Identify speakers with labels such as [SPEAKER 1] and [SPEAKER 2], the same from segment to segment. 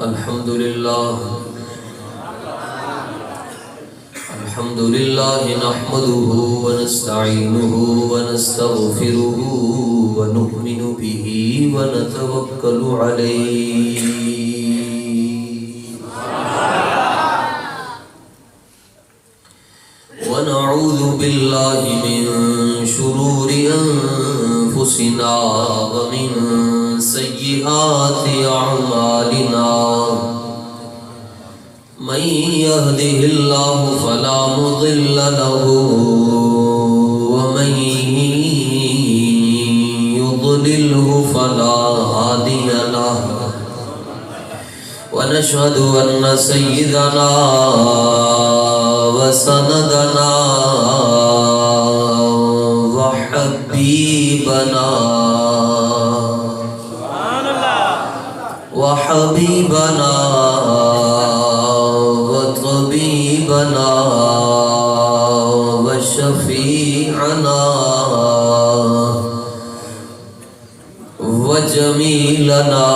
[SPEAKER 1] الحمد لله نحمده ونستعينه ونستغفره ونؤمن به ونتوكل عليه ونعوذ بالله من شرور أنفسنا ومن سيئات أعمالنا من يهده الله فلا مضل له ومن يضلله فلا هادي له ونشهد أن سيدنا وسندنا وحبيبنا وطبيبنا وشفيعنا وجميلنا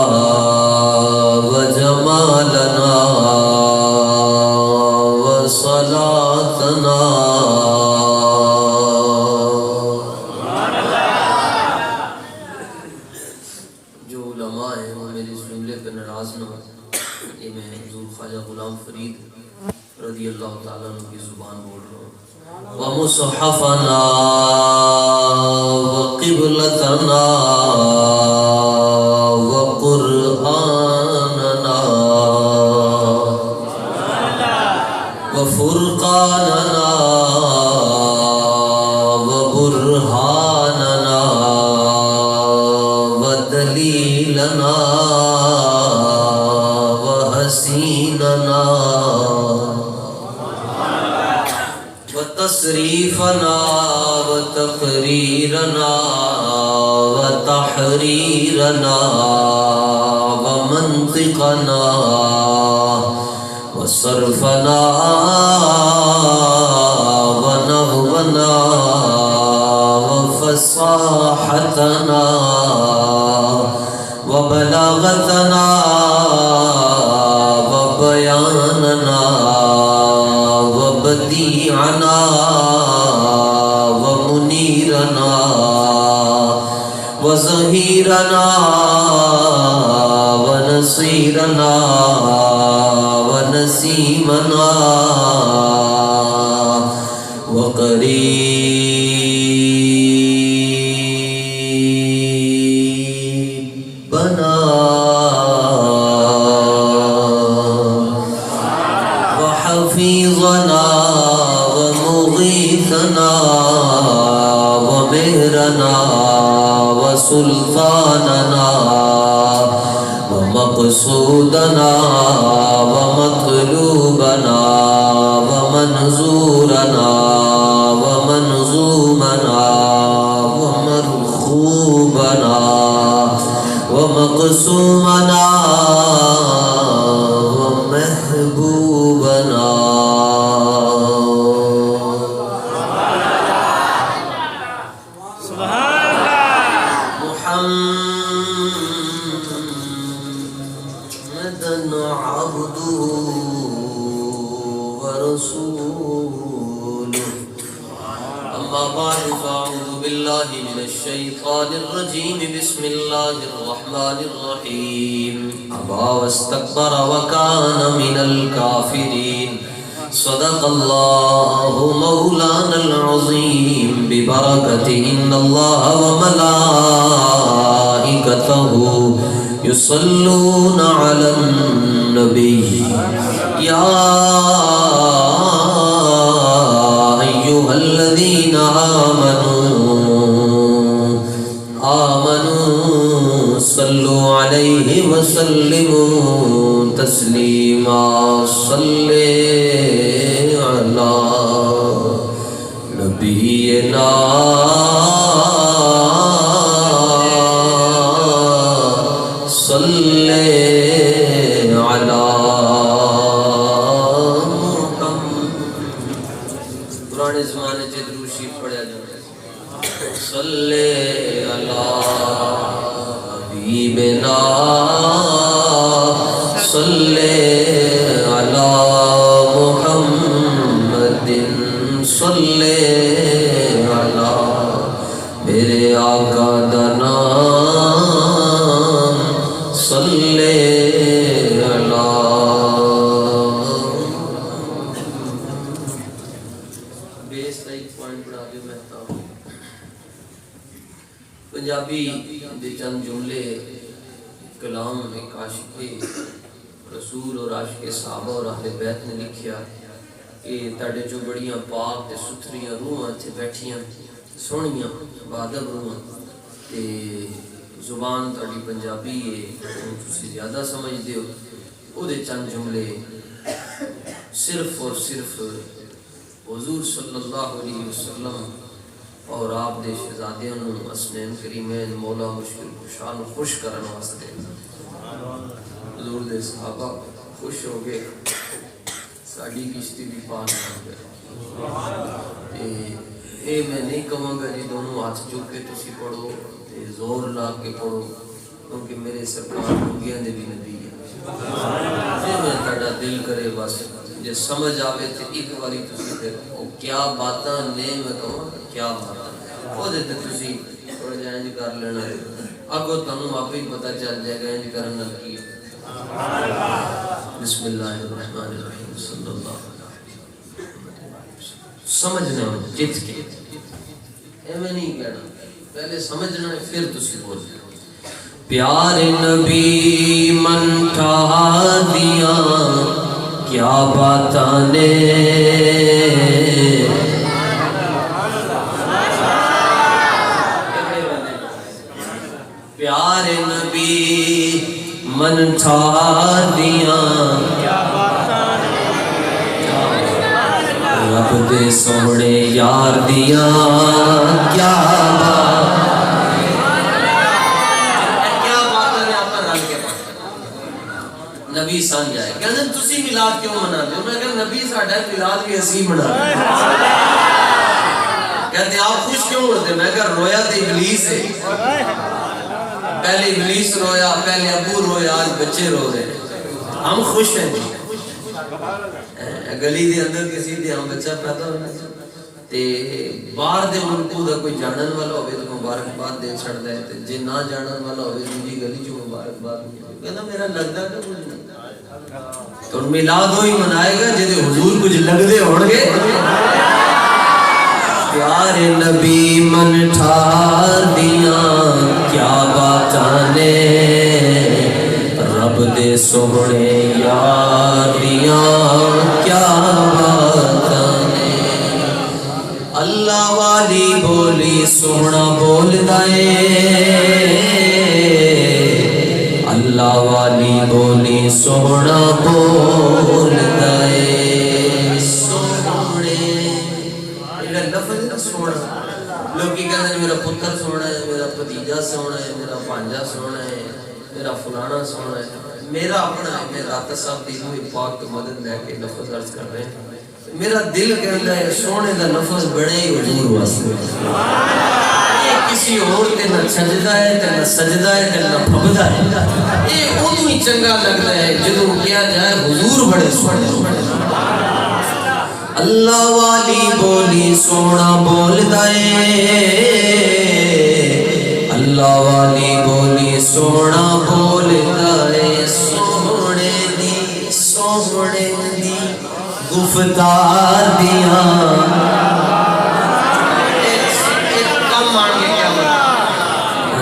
[SPEAKER 1] وجمالنا وصلاتنا جو علماء ہیں وہ میرے اس جملے پہ ناراض نہ ہو، یہ میں حضور خواجہ غلام فرید رضی اللہ تعالیٰ عنہ کی زبان بول رہا ہوں۔ وَمُصْحَفَنَا وَقِبْلَتَنَا وَقُرْآنَنَا وَفُرْقَانَنَا وَبُرْهَانَنَا وَدَلِيلَنَا وَحَسِينَنَا وتصريفنا وتقريرنا وتحريرنا ومنطقنا وصرفنا ونحونا وفصاحتنا وبلاغتنا وبياننا وبديعنا ومنيرنا وظهيرنا ونصيرنا ونسيمنا وقريبنا وحفيظنا ومغيثنا ومهرنا وسلطاننا ومقصودنا ومطلوبنا ومنظورنا ومنظومنا ومرخوبنا ومقسومنا ومحبوبنا عبده ورسوله أما بعد فأعوذ بالله من الشيطان الرجيم بسم الله الرحمن الرحيم أبى واستكبر وكان من الكافرين صدق الله مولانا العظيم ببركة إن الله وملائكته يصلون على النبي يا أيها الذين آمنوا صلوا عليه وسلموا تسليما صل على نبينا صل على پرانے زمانے سے درود شریف پڑھا جاتا ہے صلی علی حبیبنا صلی علی محمد صلی علی میرے آقا دا نام صلی علی. بیس کا ایک پوائنٹ بڑھا کے بہتا ہوں. پنجابی دے چند جملے کلام ایک عاشق رسول اور عاشق صحابہ اور اہل بیت نے لکھیا کہ تاڑے جو بڑیاں پاک تے ستھریاں روحاں تھے بیٹھیاں سونیاں بادب روحاں تے زبان تاڑی پنجابی ہے تسی زیادہ سمجھ دیو او دے چند جملے صرف اور صرف حضور صلی اللہ علیہ وسلم اور آپ دے شہزادیاں نو اسنین کریمین مولا مشکل خوشان خوش کرن واسطے حضور دے صحابہ خوش ہو گئے ساڑی کشتی بھی پان ہو گئے. اے میں نہیں کہوں گا جی دونوں ہاتھ چوک کے تسی پڑھو زور لا کے پڑھو کیونکہ میرے سرکار ہونگیاں دے بھی نبی ہیں. جی میں تاڑا دل کرے بس جے سمجھ آوے تھے ایک باری تسی پھر کیا باتاں نے میں کہوں کیا باتاں وہ دیتے تسی تھوڑے جائیں جی کر لینا اگو تنوں آپ ہی پتہ چل جائے گا جی کرنا کی. بسم اللہ الرحمن الرحیم صلی اللہ علیہ وسلم. سمجھنا جت کے میں نہیں کہنا پہلے سمجھنا ہے پھر تسی بول. پیارے نبی من ٹھا دیا کیا باتاں نے پیارے نبی من ٹھا دیا رب دے سونے یار دیا کیا نبی سان جائے کہنے تسی ملاد کیوں منا دے میں کہا نبی ساڑھا ملاد بھی اسی منا دے. کہتے ہیں آپ خوش کیوں ہوتے میں کہا رویا تے ابلیس ہے پہلے ابلیس رویا پہلے ابو رویا آج بچے رو رہے ہم خوش ہیں. گلی دے اندر کسی دے ہم بچہ پیدا ہونا تے باہر دے ملکوں دا کوئی جانن والا ہوئے تو مبارکباد دے چھڑ دے جے نہ جانن والا ہوئے تو جی گلی جو مبارکباد کہنا میرا لگتا کہ کچھ نہیں تو میلاد ہوئی منائے گا جے حضور کچھ لگ دے ہوڑ گے. پیارے نبی من ٹھار دیا کیا باتانے رب دے سونے یار دیا کیا باتانے. اللہ والی بولی سونا بول دائے اللہ والی بولی سونا بول دائے. سونے میرا لفظ سونا لوگ کی کہتے ہیں میرا پتر سونا ہے میرا بھتیجا سونا ہے میرا بھانجا سونا ہے میرا فلانا سونا ہے میرا اپنا ہے. میں رات صاحب دی ہوئی پاک کی مدد لے کے لفظ عرض کر رہے ہیں. میرا دل کہتا ہے سونے کا لفظ بڑے ہی حضور واسطے کسی اور تے نہ سجدہ ہے تے نہ سجدہ ہے تے نہ پھبدا ہے. یہ اونوں ہی چنگا لگتا ہے جدوں کیا جائے حضور بڑے سونے. اللہ والی بولی سونا بول دائے اللہ والی بولی سونا بول دائے. سونے دی گفتار دیا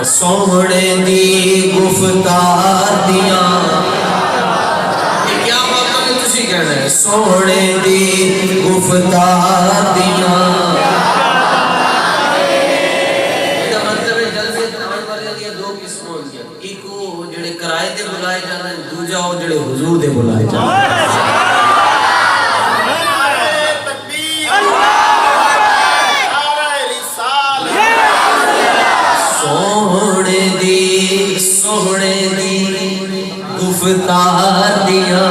[SPEAKER 1] سونے دی گفتار دیا کیا بات ہے تسی کہنا ہے سونے دی گفتار دیا. ایک وہ جڑے کرائے دے بلائے جانا ہے دوجا وہ جڑے حضور دے بلائے جانا ہے. سونے دی گفتار دیا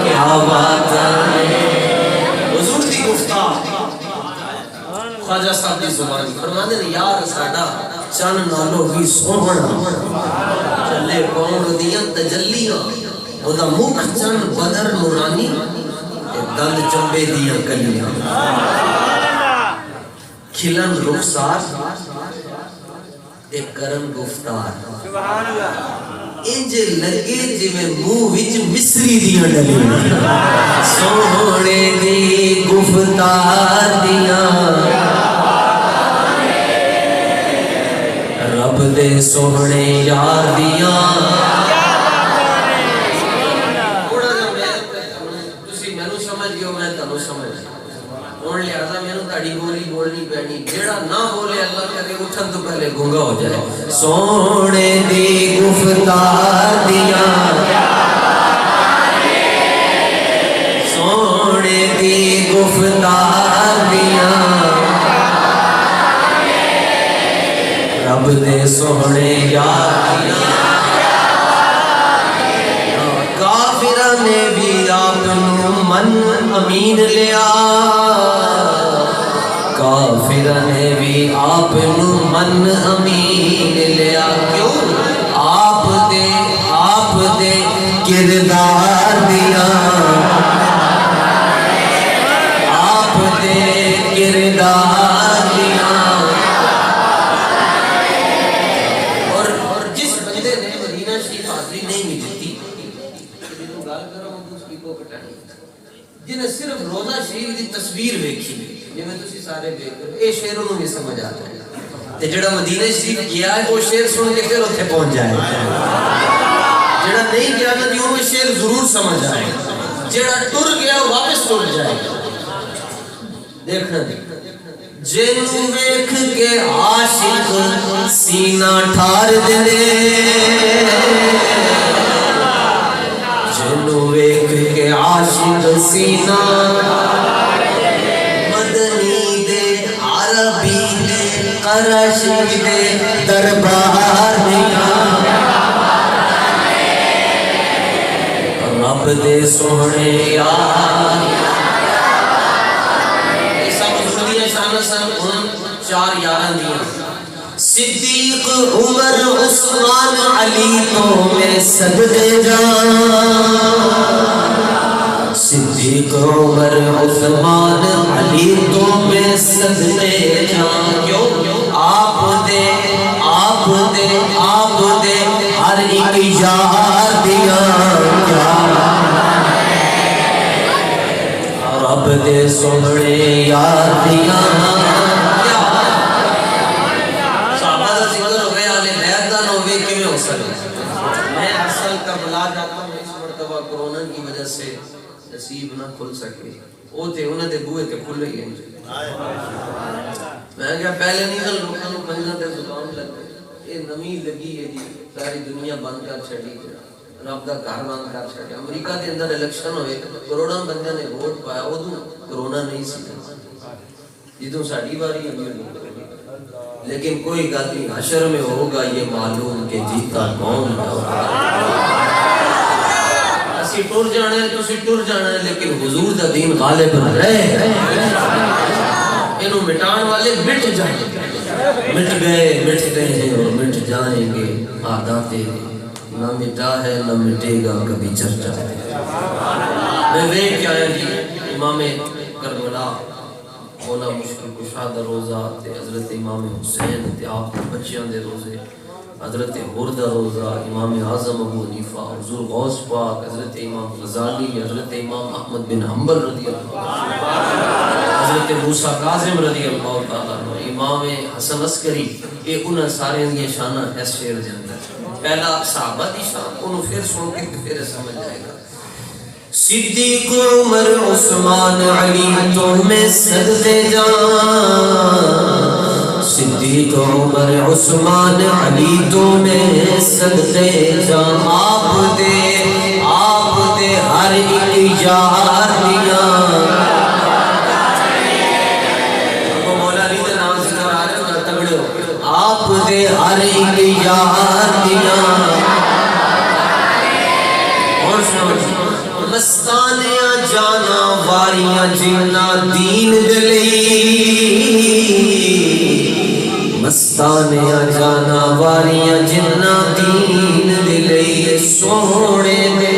[SPEAKER 1] کیا بات ہے حضور دی گفتار. خواجہ صاحب دی زبان فرماتے ہیں یار ساڈا چن نالو بھی سوہنا چلے کون دیاں تجلیاں ਉਹਦਾ ਮੁਖ ਚੰਨ ਬਦਰ ਨੂਰਾਨੀ ਤੇ ਦੰਦ ਚੰਬੇ ਦੀਆਂ ਕਲੀਆਂ ਖਿਲਨ ਰੁਖਸਾਰ ਤੇ ਕਰਨ ਗੁਫਤਾਰ ਸੁਭਾਨ ਅੱਲਾਹ ਇੰਜ ਲੱਗੇ ਜਿਵੇਂ ਮੂੰਹ ਵਿੱਚ ਮਿਸਰੀ ਦੀਆਂ ਡਲੀਆਂ ਸੋਹਣੇ ਦੀ ਗੁਫਤਾਰ ਦੀਆਂ ਰੱਬ ਦੇ ਸੋਹਣੇ ਯਾਰ ਦੀਆਂ ਤੁਸੀਂ ਮੈਨੂੰ ਸਮਝ ਗਿਓ ਮੈਂ ਤੁਹਾਨੂੰ ਸਮਝ ਹੁਣ ਲਿਆਜ਼ਾ ਮੈਨੂੰ ਤੁਹਾਡੀ ਬੋਲੀ ਬੋਲਣੀ ਪੈਣੀ ਜਿਹੜਾ ਨਾ ਬੋਲੇ ਅੱਲਾਹ ਕਰੇ ਉੱਠਣ ਤੋਂ ਪਹਿਲੇ ਗੂੰਗਾ ਹੋ ਜਾਏ ਸੋਹਣੇ ਦੀ ਗੁਫਤਾਰ ਦੀਆਂ ਸੋਹਣੇ ਦੀ ਗੁਫਤਾਰ ਦੀਆਂ ਰੱਬ ਦੇ ਸੋਹਣੇ ਯਾਰ ਦੀਆਂ ਕਾਫਿਰਾਂ ਨੇ ਵੀ ਆਪ ਨੂੰ ਮਨ ਅਮੀਨ ਲਿਆ ਕਾਫਿਰਾਂ ਨੇ ਵੀ ਆਪ ਨੂੰ ਮਨ ਅਮੀਨ ਲਿਆ ਕਿਉਂ ਆਪ ਦੇ ਕਿਰਦਾਰ ਦੀਆਂ ਆਪ ਦੇ ਕਿਰਦਾਰ ਦੀਆਂ اور جس بندے نے مدینہ شریف حاضری نہیں بھی دیتی گل کرو اس کی کو کٹانی جنہیں صرف روزہ شریف کی تصویر ویکھی جویں تسی سارے دیکھ رہے اے شعروں نوں بھی سمجھ آ جائے تے جڑا مدینہ شریف گیا ہے وہ شعر سن کے پھر اوتھے پہنچ جائے جڑا نہیں گیا نا وہ شعر ضرور سمجھ آئے جڑا ٹر گیا واپس ٹر جائے دیکھنا جنوں ویکھ کے عاشق سینہ ٹھار دے جنوں ویکھ کے عاشق سینہ مدنی دے عربی دے قرشی دے دربار دیا رب دے سونے یار چار یاران دیا صدیق عمر عثمان علی تو میں صدقے جان صدیق عمر عثمان علی تو میں صدقے جان کیوں آپ دے ہر ایک یار دیا رب دے سونے یار دیا میں اصل کربلا جاتا ہوں اس مرتبہ کورونا کی وجہ سے نصیب نہ کھل سکے وہ تھے انہیں دے بوئے کے کھلے گئے میں کہا پہلے نہیں تھا لوگوں نے پنجہ دے زبان لگ گئے یہ نمی لگی ہے جی ساری دنیا بند کر چھڑی رب دا گھر بند کر چھڑی امریکہ کے اندر الیکشن ہوئے کروڑا بندہ نے ووٹ پایا وہ تو کرونا نہیں سی جدوں ساڑی باری امیر نہیں لیکن کوئی گل نہیں حشر میں ہوگا یہ معلوم کہ جیتا کون ہوگا اسی ٹر جانا ہے تسی ٹر جانا ہے لیکن حضور دا دین غالب رہے انہوں مٹان والے مٹ جائیں مٹ گئے مٹتے ہیں اور مٹ جائیں گے عادات نہ مٹا ہے نہ مٹے گا کبھی چرچا میں دیکھ کیا ہے جی امام کربلا مولا مشکل کشا دا روزہ تے حضرت امام حسین تے آپ بچیاں دے روزے حضرت حر دا روزہ امام اعظم ابو حنیفہ حضور غوث پاک حضرت امام غزالی حضرت امام احمد بن حنبل رضی اللہ حضرت موسیٰ کاظم رضی اللہ تعالیٰ امام حسن عسکری یہ انہاں سارے یہ شانہ اس شعر دے اندر پہلا صحابہ دی شان انہوں پھر سن کے پھر سمجھ جائے گا صدیق عمر عثمان علی تو میں صدقے جان صدیق عمر عثمان علی تو میں صدقے جان آپ دے ہر ایک یار دیا مولا علی دے نام سے آ رہے ہیں تگڑے ہو آپ دے ہر ایک یار دیا اور سنو مستانیاں جانا واریاں جنہ دین دلی مستانیاں جانا واریاں جنہ دین دلی سونے دے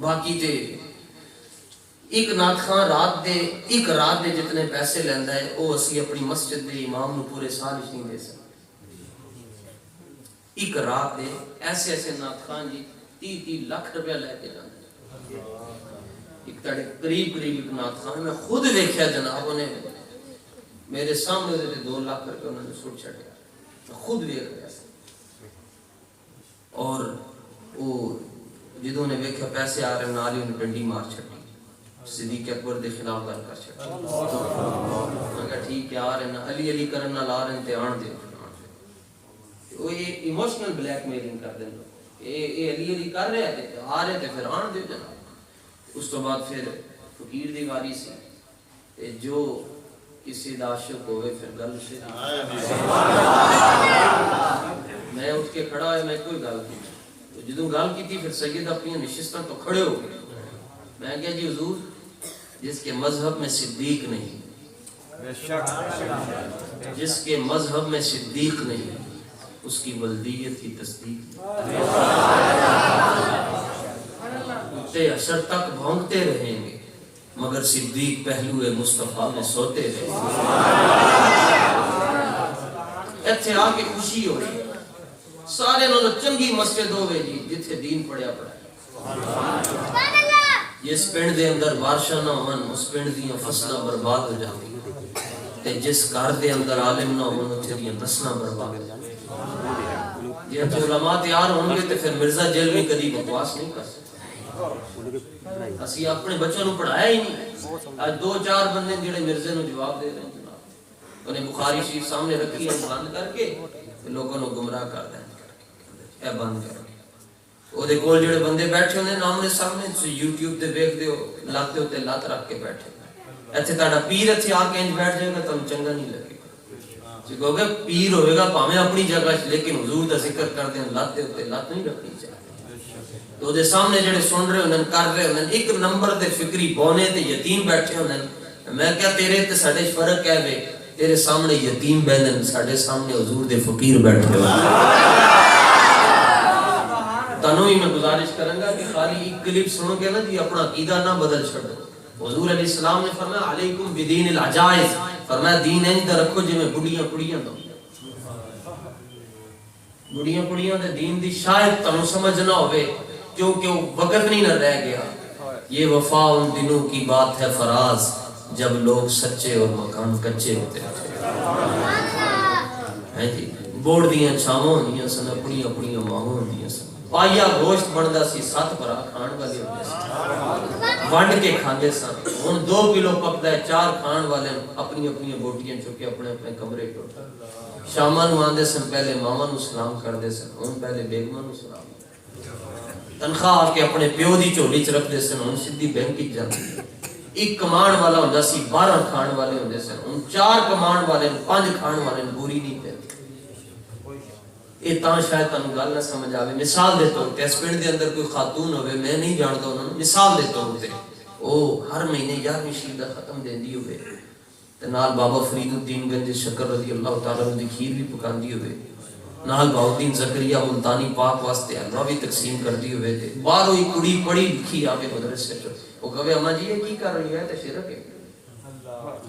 [SPEAKER 1] باقی تے ایک نات خان رات دے جتنے پیسے لینا ہے وہ اسی اپنی مسجد دے امام نو پورے سال نہیں دے سکتے. ایک رات دے ایسے نات خان جی 30 لاکھ روپیہ لے کے جانے. ایک تڑے قریب ایک نات خان میں خود دیکھا جناب انہیں میرے سامنے 2 لاکھ روپے انہوں نے سٹ چھڑیا. خود دیکھ رہا اور وہ جدوں نے دیکھا پیسے آ رہے نال ہی انہیں ڈنڈی مار چھڑی. صدیق اکبر دے خلاف گل کر چھڑی. میں کہا ٹھیک ہے آ رہے نا علی کرن نال آ رہے ہیں تے آن دے. وہ یہ ایموشنل بلیک میلنگ کر دیں یہ علی کر رہے تھے آ رہے تھے پھر آن دے جناب. اس تو بعد پھر فقیر دی واری سی جو کسی دا عاشق ہوئے پھر گل سے میں اٹھ کے کھڑا ہوئے میں کوئی گل کی جدوں گل کی تھی پھر سید اپنی نشستان تو کھڑے ہو گئے. میں کہا جی حضور جس کے مذہب میں صدیق نہیں جس کے مذہب میں صدیق نہیں اس کی ولدیت کی تصدیق تے عشر تک بھونکتے رہیں گے مگر صدیق پہلو مصطفیٰ میں سوتے رہیں گے. ایتھے آ کے خوشی ہو رہی سارے نال چنگی مسجد ہوئے جی جتھے دین پڑھیا جس پنڈ دے اندر بارشاں نہ ہون اس پنڈ دیاں فصلاں برباد ہو جاندی تے جس گھر دے اندر عالم نہ ہون اتھے دیاں نسلاں برباد ہو جاندی. یہ علماء تیار ہوں گے تے پھر مرزا جیل میں کبھی بکواس نہیں کر سکتے. اسی اپنے بچوں نو پڑھایا ہی نہیں. آج 2-4 بندے جڑے مرزے نو جواب دے رہے ہیں جناب انہیں بخاری شریف سامنے رکھی ہے بند کر کے لوگوں نو گمراہ کر دیں اے بند کر وہ دے کول جڑے بندے بیٹھے ہونے نامنے سامنے یوٹیوب تے دیکھ دیو لاتے ہوتے لات رکھ کے بیٹھے ایتھے تاڑا پیر ایتھے آ کے انج بیٹھ جائے گا تم چنگا نہیں لگے گا. کہو گے پیر ہوئے گا پاویں اپنی جگہ لیکن حضور دا ذکر کر دیں لاتے ہوتے لات نہیں رکھنی چاہیے. تو دے سامنے جڑے سن رہے ہونے کر رہے ہونے ایک نمبر دے فکری بونے تے یتیم بیٹھے ہونے میں کیا تیرے تے ساڑے فرق ہے بے تیرے سامنے یتیم بیٹھے ساڑے سامنے حضور دے فقیر بیٹھے ہونے. تنو ہی میں گزارش کروں گا کہ خالی ایک کلپ سنو گے نا جی اپنا عقیدہ نہ بدل چھڑو. حضور علیہ السلام نے فرمایا علیکم بدین العجائز فرمایا دین انج دا رکھو جی میں بڑیاں دو بڑیاں دے دین دی شاید تنو سمجھ نہ ہوئے کیونکہ وہ وقت نہیں نہ رہ گیا. یہ وفا ان دنوں کی بات ہے فراز جب لوگ سچے اور مکان کچے ہوتے ہیں جی. بوڑ دیاں چھاواں ہوندیاں سن اپنی ماواں ہوندیاں سن پایا گوشت بندا سی 7 بھرا کھان والے ہوندے سن ونڈ کے کھاندے سن. ہن 2 کلو پکدا ہے 4 کھان والے اپنی بوٹیاں چکے اپنے کمرے ٹوٹ شاماں نوں آندے سن پہلے ماواں نوں سلام کردے سن ہن پہلے بیگماں نوں سلام تنخواہ آ کے اپنے پیو دی جھولی چ رکھدے سن ہن سیدھی بینک وچ جاندی. ایک کمان والا ہوندا سی 12 کھان والے ہوندے سن ہن 4 کمان والے 5 کھان والے بوری نہیں پیندی. یہ تاں شاید تانوں گل نہ سمجھ آوے. مثال دے طور تے اس پنڈ دے اندر کوئی خاتون ہوے میں نہیں جاندا انہاں نوں مثال دے طور تے او ہر مہینے 11ویں شریف دا ختم دیندی ہوے تے نال بابا فرید الدین گنج شکر رضی اللہ تعالی عنہ دی کھیر بھی پکاندی ہوے نال بہاؤالدین زکریا ملتانی پاک واسطے حلوہ بھی تقسیم کردی ہوے تے باہروں ہی کڑی پڑھی لکھی آوے مدرسے چ او کہے اماں جی یہ کی کر رہی ہے تے شرک ہے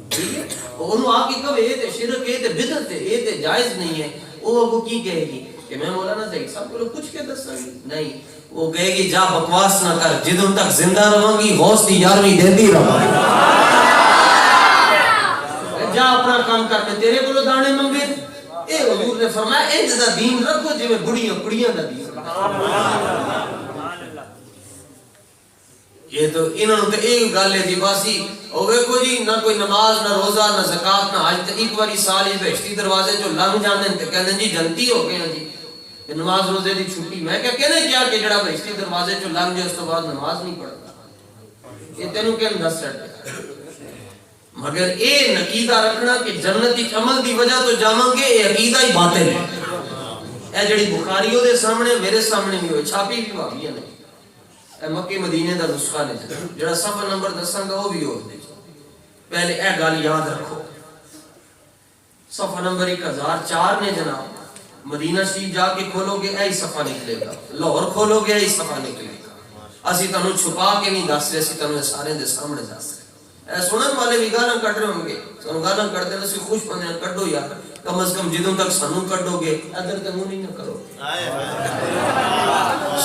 [SPEAKER 1] ٹھیک ہے اونوں آ کے کہے یہ تے شرک ہے تے بدعت ہے یہ تے جائز نہیں ہے. وہ کی کہے گی کہ میں مولانا زہیر صاحب کو کچھ کے دساں گی نہیں وہ کہے گی جا بکواس نہ کر جدوں تک زندہ رہوں گی غوث دی 11ویں دیندی رہوں جا اپنا کام کر میں تیرے کولوں دانے منگے. اے حضور نے فرمایا انج دا دین رکھو جویں بڑیاں دا دین. یہ تو انہوں نے ایک گل ہے جی باسی ہوئے کوئی جی نہ کوئی نماز نہ روزہ نہ زکات نہ حج تے ایک باری سال ہی بہشتی دروازے جو لنگ جاندے تے کہندے جی جنتی ہو گئے ہیں جی نماز روزے دی چھٹی. میں کہنے کیا کہ جڑا بہشتی دروازے جو لنگ جائے اس تو بعد نماز نہیں پڑھتا یہ تینوں کہن دس سٹ مگر اے عقیدہ رکھنا کہ جنت وچ عمل دی وجہ تو جاواں گے اے عقیدہ ہی باطل ہے. اے جڑی بخاری دے سامنے میرے سامنے بھی ہوئے چھاپی بھی بھابیاں نے مکے مدینے دا نسخہ نے جڑا صفحہ نمبر دساں گا وہ بھی ہو دے. پہلے اے گل یاد رکھو صفحہ نمبر 1004 نے جناب مدینہ شریف جا کے کھولو گے اے صفحہ نکلے گا لاہور کھولو گے اے صفحہ نکلے گا اسی تانوں چھپا کے نہیں دس رہے، اسی تانوں سارے دے سامنے دس رہے۔ اے سنن والے بھی گالاں کڈ رہے ہوں گے، سانوں گالاں کڈدے نے، اسی خوش بندے ہیں، کڈو یار، کم از کم جدوں تک سانوں کڈو گے ادھر تے منہ نہیں نہ کرو،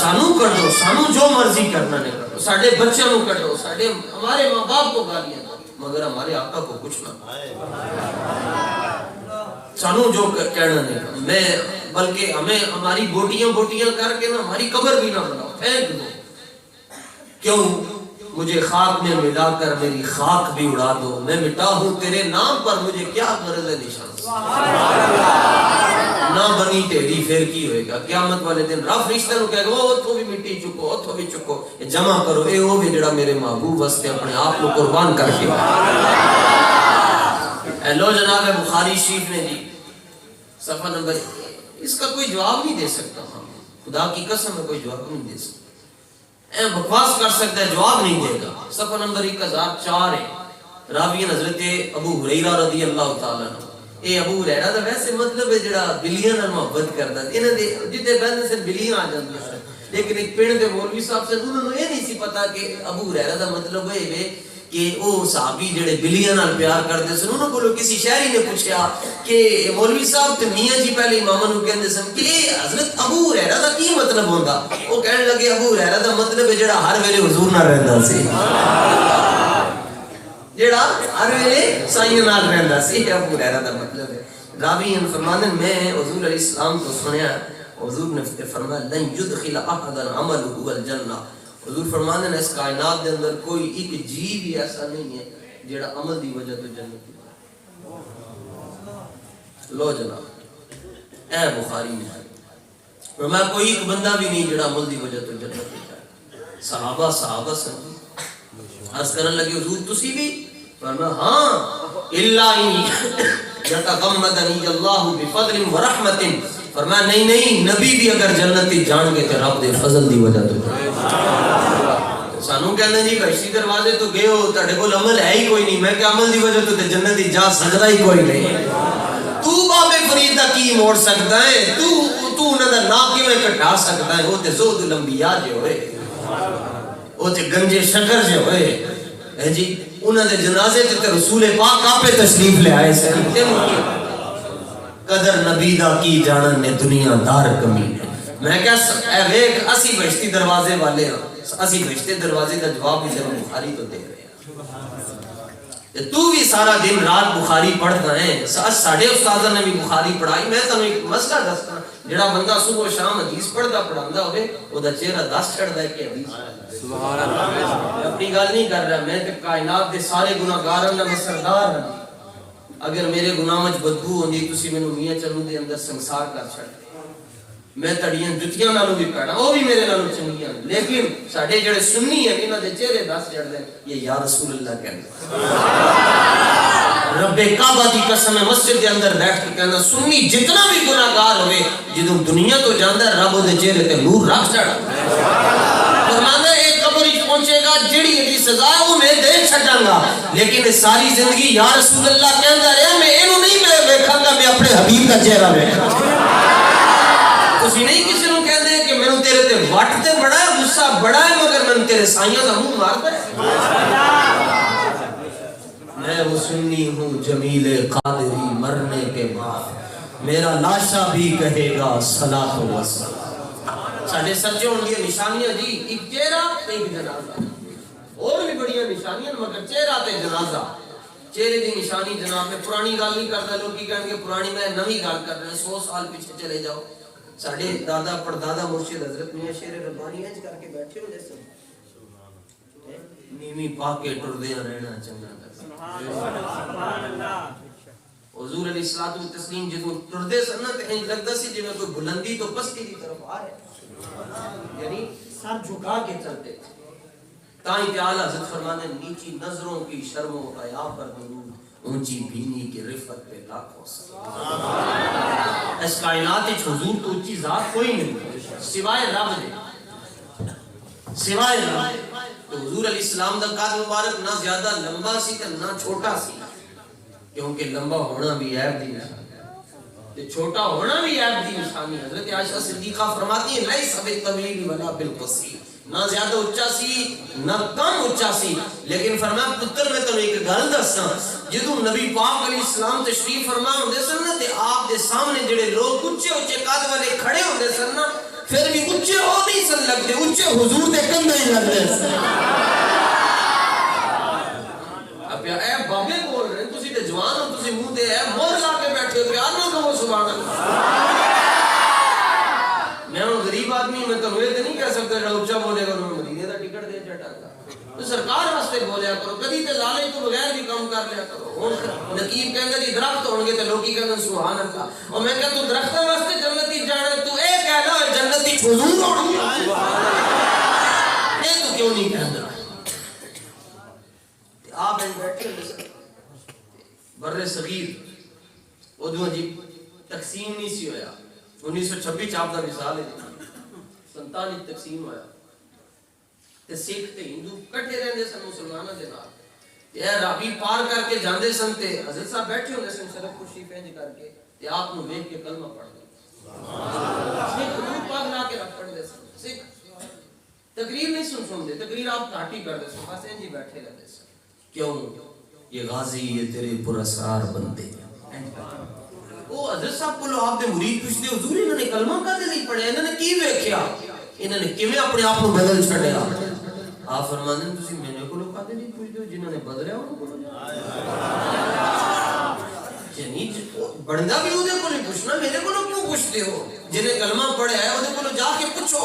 [SPEAKER 1] سانوں کڈو، سانوں جو مرضی کرنا نے کرو، ساڈے بچیاں نوں کڈو، ساڈے ہمارے ماں باپ کو گالیاں دو، مگر ہمارے آقا کو کچھ نہ، سانوں جو کہنا نہیں کرو۔ میں بلکہ ہمیں ہماری بوٹیاں کر کے نا ہماری قبر بھی نہ بناؤ، پھینک دو، کیوں؟ مجھے خاک میں ملا کر میری خاک بھی اڑا دو، میں مٹا ہوں تیرے نام پر، مجھے کیا غرض ہے نشان سے، نہ بنی تیری پھر کی ہوئے گا قیامت والے دن رب فرشتے نو کہے گا اوتھوں بھی مٹی چکو، اوتھوں بھی چکو، یہ جمع کرو، اے او بھی جڑا میرے محبوب واسطے اپنے آپ کو قربان کر کے، اے لو جناب بخاری شریف نے جی صفحہ نمبر، اس کا کوئی جواب نہیں دے سکتا، خدا کی قسم ہے کوئی جواب نہیں دے سکتا، اے بکواس کر سکتا ہے، جواب نہیں دے گا۔ صفحہ نمبر 1004 ہے، راوی حضرت ابو ہریرہ رضی اللہ تعالیٰ عنہ، اے ابو ہریرہ دا ویسے مطلب ہے جڑا بلیاں نال محبت کردا، انہاں دے جتے بہن سے بلیاں آ جاندیاں سن، لیکن ایک پنڈ دے مولوی صاحب سے انہوں نے یہ نہیں سی پتا کہ ابو ہریرہ دا مطلب ہے کہ وہ صحابی جڑے بلیاں نال پیار کرتے سن، انہوں کو کسی شہری نے پوچھا کہ مولوی صاحب تے میاں جی پہلے اماماں نو کہندے سن کہ حضرت ابو ہریرہ دا کی مطلب ہوندا؟ وہ کہنے لگے ابو ہریرہ دا مطلب ہے جڑا ہر ویلے حضور نال رہندا سی، جڑا ہر ویلے سائیں نال رہندا سی، ابو ہریرہ دا مطلب ہے۔ راوی فرماندے میں حضور علیہ السلام کو سنیا، حضور نے فرمایا لن يدخل احد عمله الجنہ، حضور فرماندے ہیں اس کائنات دے اندر کوئی ایک جی بھی ایسا نہیں ہے جڑا عمل دی وجہ تو جنت دی۔ لو جناب اے بخاری نے فرمایا کوئی ایک بندہ بھی نہیں جڑا عمل دی وجہ تو جنت دی جائے۔ صحابہ سن عرض کرنے لگے حضور تسی بھی؟ فرمایا ہاں الا یتغمدنی اللہ بفضل ورحمت، فرمایا نہیں نبی بھی اگر جنتی جان گے تو رب دے فضل دی وجہ تو سانوں کہنے جی بہشتی دروازے تو گئے ہو تہاڈے کول عمل ہے ہی کوئی نہیں، میں کہ عمل دی وجہ تو جنتی جا سکدا ہی کوئی نہیں، تو بابے فرید دا کی موڑ سکدا ہے، تو انہاں دا نا کیویں کٹا سکدا ہے؟ وہ تے زہد الانبیاء جو ہوئے، وہ تے گنجے شکر جو ہوئے ہے جی، انہاں دے جنازے تے رسول پاک آپے تشریف لے آئے سے، قدر نبی دا کی جانن نے دنیا دار کمی ہے۔ میں کہا اے ویک اسی بہشتی دروازے والے ہیں، اسی بہشتی دروازے کا جواب بھی ضرور بخاری تو دے رہے ہیں، تو بھی سارا دن رات بخاری پڑھتا ہے، ساڑھے استاذہ نے بھی بخاری پڑھائی۔ میں تمہیں ایک مسئلہ دستا، جڑا بندہ صبح و شام حدیث پڑھتا پڑھاندا ہوئے وہ دا چہرہ دس چڑھدا ہے کہ حدیث، سبحان اللہ، اپنی گل نہیں کر رہا، میں تے کائنات دے سارے گناہگاراں دا میں سردار ہوں، اگر میرے گناہ وچ بدبو ہوندی تسی مینوں میاں چلو دے اندر سنسار کر چھڑ، میں تڑیاں جتیاں نالوں بھی پیڑا، وہ بھی میرے نالوں چنگیاں، لیکن ساڈے جڑے سنی ہیں انہاں دے چہرے دس چڑھ دے، یہ یا رسول اللہ کہندے، رب کعبہ دی قسم ہے مسجد دے اندر بیٹھ کے کہنا سنی جتنا بھی گناہگار ہوئے جدوں دنیا تو جاندا ہے رب دے چہرے تے نور رکھ چڑھا، فرمانا ایک قبر وچ پہنچے گا جڑی دی سزا ہے وہ میں دے چھڈاں گا، لیکن ساری زندگی یا رسول اللہ کہندا رہیا، میں اینو نہیں میں ویکھاں گا، میں اپنے حبیب دا چہرہ ویکھاں گا۔ تسی نہیں کسی نوں کہندے کہ مینوں تیرے تے وٹ تے بڑا ہے، غصہ بڑا ہے، مگر میں تیرے سائیاں دا منہ ماردا ہے۔ میں وہ سنی ہوں جمیل قادری مرنے کے بعد میرا لاشا بھی کہے گا صلاۃ و سلام۔ ساڈے سچے ہون دی نشانیاں جی ایک چہرہ تے ایک جنازہ، اور بھی بڑیاں نشانیاں مگر چہرہ تے جنازہ۔ چہرے دی نشانی جناب میں پرانی گل نہیں کردا، لوگ کی کہیں گے پرانی، میں نویں گل کر رہا ہوں، 100 سال پیچھے چلے جاؤ، ساڈے دادا پردادا مرشد حضرت میاں شیر ربانی انج کر کے بیٹھے ہوندے سن، نیویں پا کے ٹردیاں رہنا چنگا سبحان اللہ۔ حضور علیہ الصلوۃ والتسلیم جدوں ٹردے سن تے انج لگدا سی جویں کوئی بلندی تو پستی دی طرف آ رہا، یعنی سر جھکا کے چلتے تھے۔ تائیں کہ اعلیٰ حضرت فرمانے نیچی نظروں کی شرم و حیا پر درود، اونچی بینی کی رفعت پہ لاکھوں سلام۔ اس کائنات وچ حضور تو اونچی ذات کوئی نہیں سوائے رب دے، سوائے رب۔ تو حضور علیہ السلام دا قد مبارک نہ زیادہ لمبا سی تے نہ چھوٹا سی، کیونکہ لمبا ہونا بھی عیب دی نشانی تے چھوٹا ہونا بھی عیب دی نشانی۔ حضرت عائشہ صدیقہ فرماتی ہیں لیس بالطویل ولا بالقصیر، نہ زیادہ اچا سی نہ کم اچا سی، لیکن فرمایا پتر میں تمہیں ایک گل دساں، جدوں نبی پاک علیہ السلام تشریف فرما ہوندے سن نا تے آپ دے سامنے جڑے لوگ اچے اچے قد والے کھڑے ہوندے سن نا، پھر بھی اچے ہو نہیں سن لگتے، اچے حضور دے کندھے ہی لگتے سن۔ اب اے بابے بول رہے ہیں، تسی تے جوان ہو، تسی منہ تے اے مور لا کے بیٹھے ہو، پیار نہ کہو سبحان اللہ۔ میں ہوں غریب آدمی، میں تو یہ نہیں کہہ سکتا جڑا اچا بولے گا میں مدینے دا ٹکٹ دے چٹاں گا، تو سرکار واسطے بولیا کرو، کدی تے لالچ تو بغیر بھی کام کر لیا کرو۔ نقیب کہندا جی درخت ہون گے تے لوکی کہندے سبحان اللہ، اور میں کہ تو درختاں واسطے جنتی جانا، تو اے کہنا جنتی حضور ہون گے سبحان اللہ، اے تو کیوں نہیں کہندا؟ آپ بیٹھے بر صغیر ادوں جی تقسیم نہیں سی ہویا، 1926 آپ کا مثال ہے، 47 تقسیم ہویا تے سکھ تے ہندو کٹھے رہندے سن مسلماناں دے نال، تے راوی پار کر کے جاندے سن تے حضرت صاحب بیٹھے ہوندے سن شرف خوشی پینج کر کے تے آپ نوں ویکھ کے کلمہ پڑھ دے سکھ روح پاک لا کے رکھ پڑھدے سن، سکھ تقریر نہیں سن دے، تقریر آپ گھٹ ہی کردے سن، بس انج ہی بیٹھے رہندے سن۔ کیوں؟ یہ غازی یہ تیرے پراسرار بندے، وہ حضرت صاحب کو آپ دے مرید پوچھتے حضور انہوں نے کلمہ کدے نہیں پڑھیا، انہوں نے کی ویکھیا، انہوں نے کیویں اپنے آپ کو بدل چھڈیا؟ آپ فرماندے ہیں تسی میرے کولوں کدے نہیں پوچھدے جنہوں نے بدلیا انہوں کو یعنی بندہ بھی اودے کولوں پوچھنا، میرے کولوں کیوں پوچھتے ہو؟ جنہیں کلمہ پڑھیا ہے اودے کولوں جا کے پوچھو۔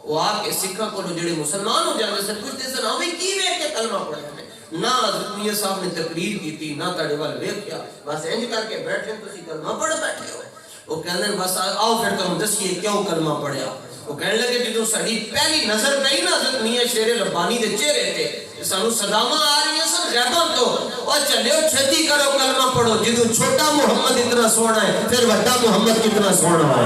[SPEAKER 1] وہ آ کے سکھاں کولوں جڑے مسلمان ہو جاندے سن پوچھتے سن ہمیں کی ویکھ کے کلمہ پڑھیا ہے؟ نہ حضرت میاں صاحب نے تقریر کی تھی، نہ تاڑے وال ویکھیا، بس انج کر کے بیٹھے تسی کلمہ پڑھ بیٹھے ہو۔ وہ کہندے ہیں بس آؤ پھر تم دسیے کیوں کلمہ پڑھیا؟ وہ کہنے لگے جدوں ساڈی پہلی نظر پئی نا حضرت میاں شیر ربانی دے چہرے تے سانو صدامہ آ رہی ہیں سن غیباں تو، اور چلیو چھتی کرو کلمہ پڑھو، جدوں چھوٹا محمد اتنا سونا ہے پھر بڑا محمد کتنا سونا ہے۔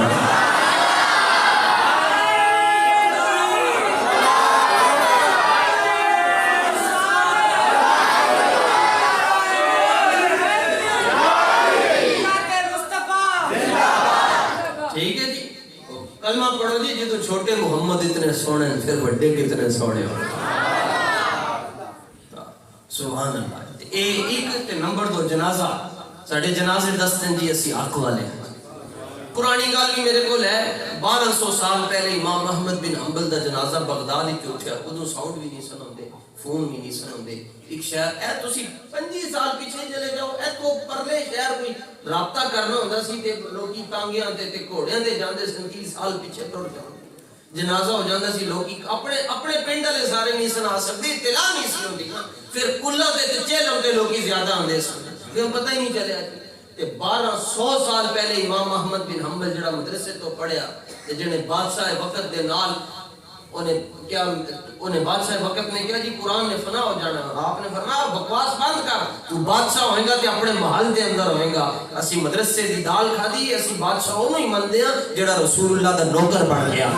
[SPEAKER 1] کلمہ پڑھو جی جدو چھوٹے محمد اتنے سونے پھر بڑے کتنے سونے ہو۔ سبحان اللہ۔ ایک نمبر 2 جنازہ، ساڑھے جنازے دستن جی اسی آنکھ والے ہیں۔ پرانی گال بھی میرے کو ہے 1200 سال پہلے امام احمد بن حنبل دا جنازہ بغداد ہی اٹھیا، ادو ساؤنڈ بھی نہیں سنوندے، فون بھی نہیں سنوندے، ایک شہر اے تسی 25 سال پیچھے چلے جاؤ، اے تو پرلے شہر کوئی رابطہ کرنا ہوندا سی تے لوکی تانگیاں تے گھوڑیاں تے جاندے سن 30 سال پیچھے ٹر جاندے، جنازہ ہو جاندا سی، لوکی اپنے پنڈ والے سارے نہیں سنا سکدے، اطلاع نہیں سی ہوندی، پھر کلا تے چہلم تے لوکی زیادہ ہوندے سن، پھر پتہ ہی نہیں چلیا تے 1200 سال پہلے امام احمد بن حنبل جڑا مدرسے تو پڑھیا تے جنے بادشاہ وقت دے نال انہیں بادشاہ وقت نے کہا جی قرآن نے فنا ہو جانا، آپ نے فرمایا بکواس بند کر، تو بادشاہ ہوئے گا تے اپنے محل دے اندر ہوئے گا، اسی مدرسے دی دال کھا دی، اسی بادشاہ انہوں ہی مندے ہیں جڑا رسول اللہ دا نوکر بن گیا۔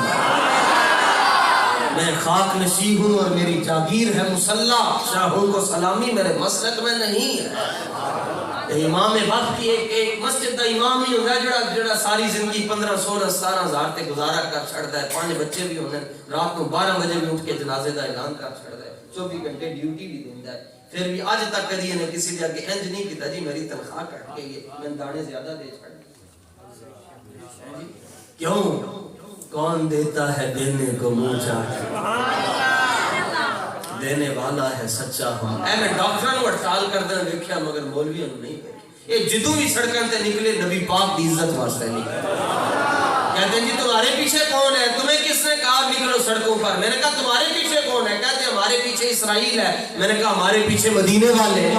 [SPEAKER 1] میں خاک نشی ہوں اور میری جاگیر ہے مسلح، شاہوں کو سلامی میرے مسلک میں نہیں ہے۔ امام وقت کی ایک مسجد دا امام ہی ہوتا ہے جڑا ساری زندگی 15 16 17 ہزار تے گزارا کر چھڑدا ہے، 5 بچے بھی ہوندے، رات کو 12 بجے بھی اٹھ کے جنازے دا اعلان کر چھڑدا ہے، 24 گھنٹے ڈیوٹی بھی دیندا ہے، پھر بھی اج تک کدی نے کسی دے اگے انج نہیں کیتا جی میری تنخواہ کٹ گئی ہے، میں دانے زیادہ دے چھڑ کیوں؟ کون دیتا ہے دینے کو منہ چاہے، دینے والا ہے سچا ہم۔ اے میں ڈاکٹروں کو ہڑتال کردے ویکھیا مگر مولویوں نہیں ویکھیا، یہ جدوں بھی سڑکاں تے نکلے نبی پاک دی عزت واسطے نکلے، کہتے ہیں جی تمہارے پیچھے کون ہے؟ تمہیں کس نے کہا نکلو سڑکوں پر؟ میں نے کہا تمہارے پیچھے کون ہے؟ کہتے ہیں ہمارے پیچھے اسرائیل ہے، میں نے کہا ہمارے پیچھے مدینے والے ہیں۔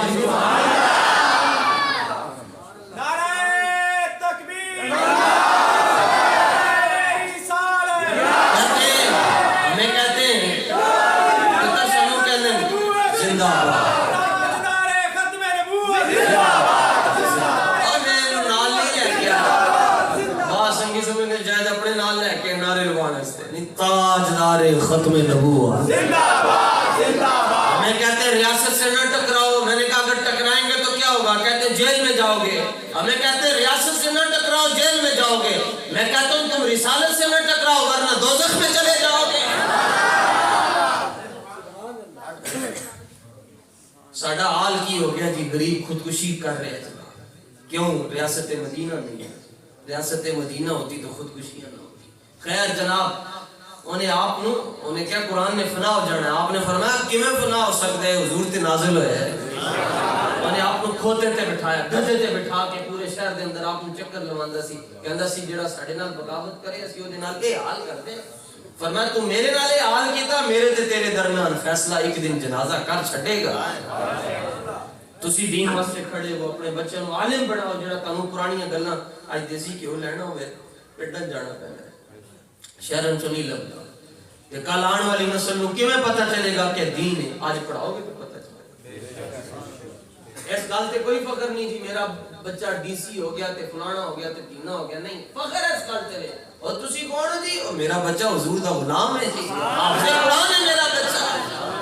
[SPEAKER 1] تاجدار ختم نبوت، ہمیں کہتے ہیں ریاست سے نہ ٹکراؤ، میں نے کہا اگر ٹکرائیں گے تو کیا ہوگا؟ کہتے ہیں جیل میں جاؤ گے، ہمیں کہتے ہیں ریاست سے نہ ٹکراؤ جیل میں جاؤ گے، میں کہتا ہوں تم رسالت سے نہ ٹکراؤ ورنہ دوزخ میں چلے جاؤ گے۔ کہ غریب خودکشی کر رہے ہیں. کیوں؟ ریاست مدینہ نہیں ہے. ریاست مدینہ ہوتی تو خودکشیاں نہ ہوتی. خیر جناب انہیں کیا قرآن نے فنا ہو جانا ہے. آپ نے فرمایا کیویں فنا ہو سکتا ہے؟ حضور تے نازل ہوئے ہے. انہیں آپ کو کھوتے تے بٹھایا, گدھے تے بٹھا کے پورے شہر دے اندر آپ کو چکر لواندا سی. کہندا سی جڑا ساڈے نال بغاوت کرے اسی اودے نال اے حال کر دے. فرمایا تو میرے نال اے حال کیتا, میرے تے تیرے درمیان فیصلہ ایک دن جنازہ کر چھڈے گا. تسی دین واسطے کھڑے ہو, اپنے بچوں نو عالم بناؤ. جڑا تانوں پرانیاں گلاں اج دیسی کیوں لینا ہوے پڈن جانا پیندا ہے, شہرن چوں نہیں لبدا. تے کل آن والی نسل نو کیویں پتہ چلے گا کہ دین ہے؟ آج پڑھاؤ گے تو پتہ چلے گا. اس گل تے کوئی فخر نہیں جی میرا بچہ ڈی سی ہو گیا تے فلانا ہو گیا تے ٹینا ہو گیا, نہیں. فخر ہے اس گل تے. اور تسی کون ہو جی؟ اور میرا بچہ حضور دا غلام ہے جی, آپ سے قرآن ہے میرا بچہ.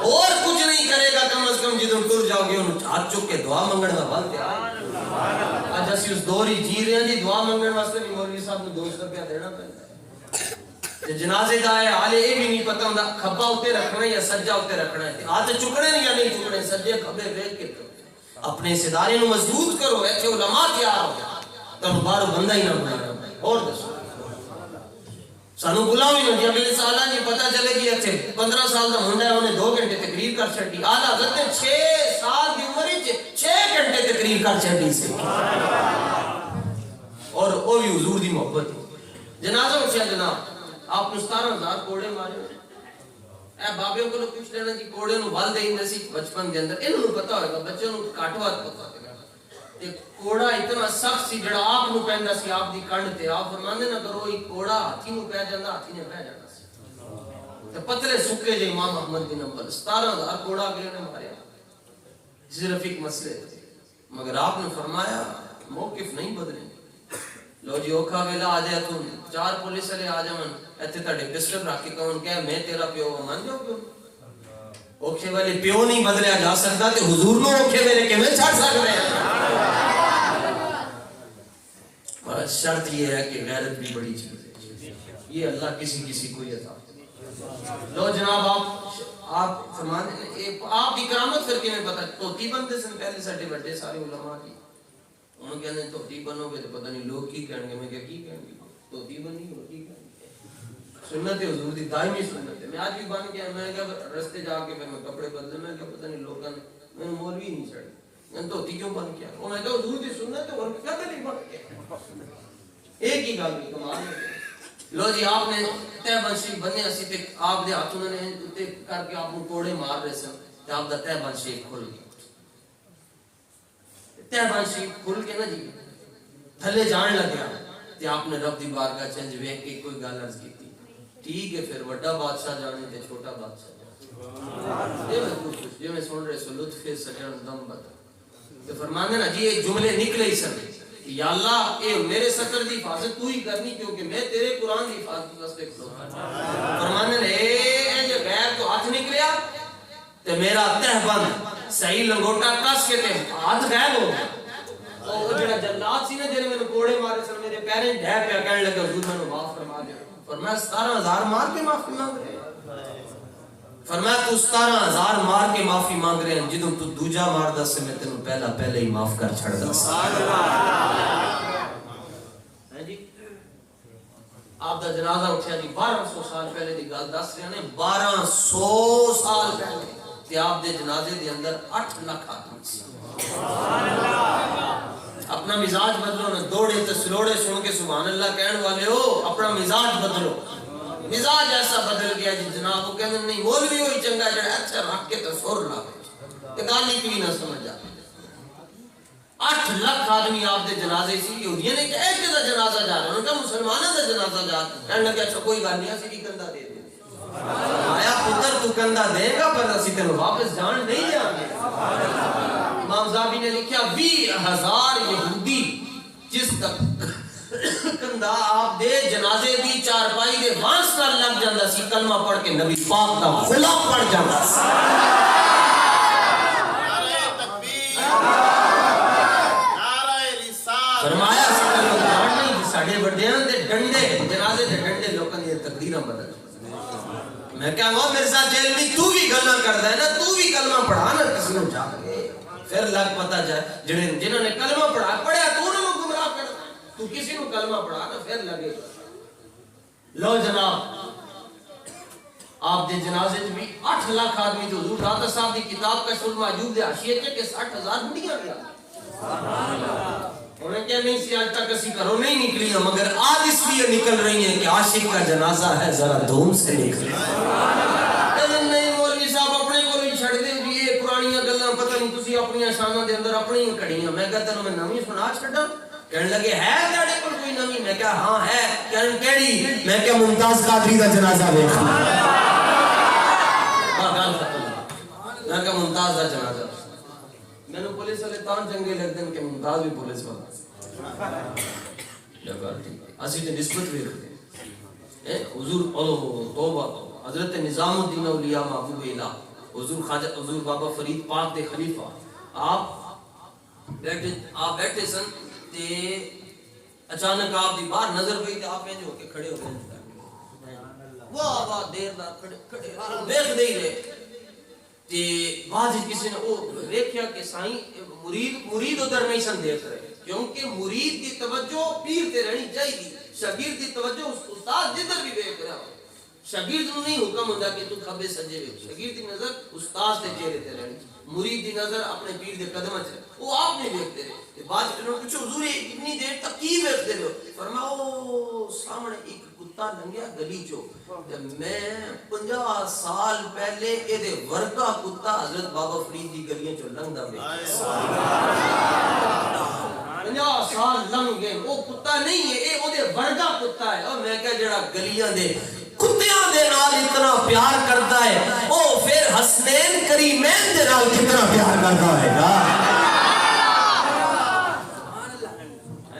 [SPEAKER 1] اور کچھ نہیں کرے گا, کم از کم جدوں ٹر جاؤ گے انہوں ہاتھ چک کے دعا منگن دا بل تیار. اج اسی اس دور ہی جی رہے ہیں جی, دعا منگن واسطے بھی مولوی صاحب نو 200 روپیہ دینا پیندا ہے. تے جنازے دا ہے حال یہ بھی نہیں پتہ ہوندا کھبا اوتے رکھنا ہے یا سجا اوتے رکھنا ہے. ہاتھ چکنے یا نہیں چکنے, سجے کھبے ویکھ کے اپنے اس ادارے نو مضبوط کرو. ایتھے علماء تیار ہو تانوں باہر بندہ ہی نہ بنانا. اور دسو سانو بلاؤ ہی نہ جی اگلے سال جی پتہ چلے گی ایتھے 15 سال دا منڈا ہے انہیں 2 گھنٹے تقریر کر چھڈی. اعلی حضرت نے 6 سال دی عمر وچ 6 گھنٹے تقریر کر چھڈی سی. اور او بھی حضور دی محبت. جنازہ اٹھیا جناب, آپ نے 17,000 کوڑے مارے. اے بابے کو پوچھ لینا جی کوڑے نو ول دے سی بچپن دے اندر, انہوں پتہ ہوئے گا, بچوں نو کٹ وات پتہ ہوئے گا. تے کوڑا اتنا سخت سی جڑا آپ نو پیندا سی آپ دی کنڈ تے. آپ فرماندے نہ کرو یہ کوڑا ہاتھی نو پے جاندا, ہاتھی نے بہ جانا سی. تے پتلے سکے جے امام احمد بن حنبل 17,000 کوڑا اگلے نے ماریا صرف ایک مسئلے تے. مگر آپ نے فرمایا موقف نہیں بدلے. لو جی اوکھا ویلا آ جائے تو 4 پولیس والے آ جاون ایتھے تہاڈے پسٹل رکھ کے کہون کہ میں تیرا پیو من جاؤ پیو. اوکھے والے پیو نہیں بدلیا جا سکتا تے حضور نو اوکھے ویلے کیویں چھڑ سکدے ہیں؟ پر شرط یہ ہے کہ غیرت بھی بڑی چیز ہے. یہ اللہ کسی کو یہ عطا. لو جناب آپ فرمانے آپ کی کرامت پھر کیویں پتہ؟ توتی بندے سن پہلے ساڈے بڑے سارے علماء کی. انہوں کہنے توتی بنو گے تو پتہ نہیں لوگ کی کہیں گے. میں کہا کی کہیں گے توتی بنی ہو کی کہیں گے. سنت حضور دی دائمی سنت ہے. میں آج بھی بن گیا, میں کہا رستے جا کے پھر میں کپڑے بدلے. میں کہا پتہ نہیں لوگوں نے میں مولوی نہیں چڑھی, میں توتی کیوں بن گیا. وہ میں کہا حضور دی سنت ہے اور کہتے نہیں بن گیا. ایک ہی گل نہیں کمال ہے. لو جی آپ نے تہبند شریف بننے اسی تے آپ دے ہاتھ انہوں نے تے کر کے آپ کو کوڑے مار رہے سن تے آپ دا تہبند شریف کھل گیا. تہبند شریف کھل کے نا جی تھلے جان لگیا تے آپ نے رب دی بارگاہ چنج ویکھ کے کوئی گل عرض کی. ٹھیک ہے پھر بڑا بادشاہ جانے تے چھوٹا بادشاہ جی میں سن رہے سو لطف سجن دم بتا. تے فرماندے نا جی یہ جملے نکلے ہی سن یا اللہ اے میرے سطر دی حفاظت تو ہی کرنی کیونکہ میں تیرے قرآن دی حفاظت واسطے کھڑا. فرماندے نے اے جو غیر تو ہاتھ نکلیا تے میرا تہبند صحیح لنگوٹا کس کے تے ہاتھ غائب ہو گیا. اور جڑا جلاد سی نا جنے میں کوڑے مارے سن میرے پیریں ڈھے پیا کہنے لگا حضور میں معاف فرما دیا. فرمایا 17,000 مار کے معافی مانگ رہے ہیں. فرمایا تو 17,000 مار کے معافی مانگ رہے ہیں جدوں تو دوجا مار دا سے میں تینوں پہلے ہی معاف کر چھڑ دا سی. آپ دا جنازہ اٹھیا جی 1200 سال پہلے دی گل دس رہے ہیں. 1200 سال پہلے تے آپ دے جنازے دے اندر 8 لاکھ آدمی سی. اپنا مزاج بدلو نہ دوڑے تے سلوڑے سن کے سبحان اللہ کہنے والے ہو. اپنا مزاج بدلو. مزاج ایسا بدل گیا جی جناب وہ کہنے نہیں مولوی ہوئی چنگا جڑا اچھا رکھ کے تصور لاوے تے گالی کوئی نہ سمجھ آ. 8 لاکھ آدمی آپ دے جنازے سی. یہودیاں نے کہ ایک دا جنازہ جا رہا ہے, انہوں نے کہا مسلمانوں دا جنازہ جا رہا ہے. کہنے لگے اچھا کوئی گل نہیں اسی بھی کندھا دے دیں. آیا پتر تو کندھا دے گا پر اسی تینوں واپس جان نہیں جان گے. امام زابی نے لکھا 20,000 یہودی جس تک کندھا آپ دے جنازے دی چارپائی دے وانس نال لگ جاندا سی کلمہ پڑھ کے نبی پاک دا خلاف پڑھ جاندا سی. فرمایا ساڈے وڈیاں دے ڈنڈے جنازے دے ڈنڈے لوکاں دی تقدیراں بدل. میں کہا وہ میرے ساتھ جیل میں تو بھی گلاں کردا ہے نا, تو بھی کلمہ پڑھا نا کسی نوں جا کے. پھر لگ پتا جائے جنہوں نے کلمہ پڑھیا تو انہوں نے گمراہ کر تو کسی نے کلمہ پڑھا تو پھر لگے لو جناب آپ دے جنازے میں 8 لاکھ آدمی جو حضور داتا صاحب دی کتاب کا شروع موجود دے حاشیے کے 60,000 بڑیاں گیا انہیں کیا نہیں سی آج تک اسی کرو نہیں نکلی ہیں مگر آج اس لیے نکل رہی ہیں کہ عاشق کا جنازہ ہے ذرا دھوم سے نکل نہیں مولوی صاحب اپنے کو نہیں چھڑ دیں جی یہ پرانیاں گلاں پتہ نہیں تسی اپنی شانوں دے اندر اپنی ہی کڑیاں میں کہتا ہوں میں نویں سنا چھڑا کہنے لگے ہے تیرے کو کوئی نویں میں کہا ہاں ہے کہنے کیڑی میں کہا ممتاز قادری دا جنازہ دیکھا میں کہا ممتاز دا جنازہ میں نے پولیس والے تان چنگے لگتے ہیں کہ ممتاز بھی پولیس والا اسی تے نسبت بھی رکھتے ہیں حضور توبہ حضرت نظام الدین اولیاء محبوب الہ حضور خواجہ حضور بابا فرید پاک دے خلیفہ آپ بیٹھے سن تے اچانک آپ دی باہر نظر پئی تے آپ جو کے کھڑے ہو گئے واہ واہ دیر دا کھڑے دیکھ دے رہے تے بعد کسی نے وہ دیکھیا کہ سائیں مرید ادھر نہیں سن دیکھ رہے کیونکہ مرید کی توجہ پیر تے رہنی چاہیے شاگرد کی توجہ استاد جدھر بھی دیکھ رہا ہو شاگرد نو نہیں حکم ہوندا کہ تو کھبے سجے وچ شاگرد دی نظر استاد دے چہرے تے رہنی مرید دی نظر اپنے پیر دے قدماں چ وہ آپ نہیں دیکھتے رہے بعد انہوں نے پوچھا حضور اتنی دیر تک کی دیکھتے رہو فرمایا او سامنے ایک کتا لنگیا گلی چو میں 50 سال پہلے اے دے ورگا کتا حضرت بابا فرید دی گلیاں چو لنگدا ویکھیا 50 سال لنگ گئے وہ کتا نہیں ہے اے او دے ورگا کتا ہے اور میں کہا جڑا گلیاں دے کتیاں دے نال اتنا پیار کرتا ہے او پھر حسنین کریمین دے نال کتنا پیار کرتا ہے گا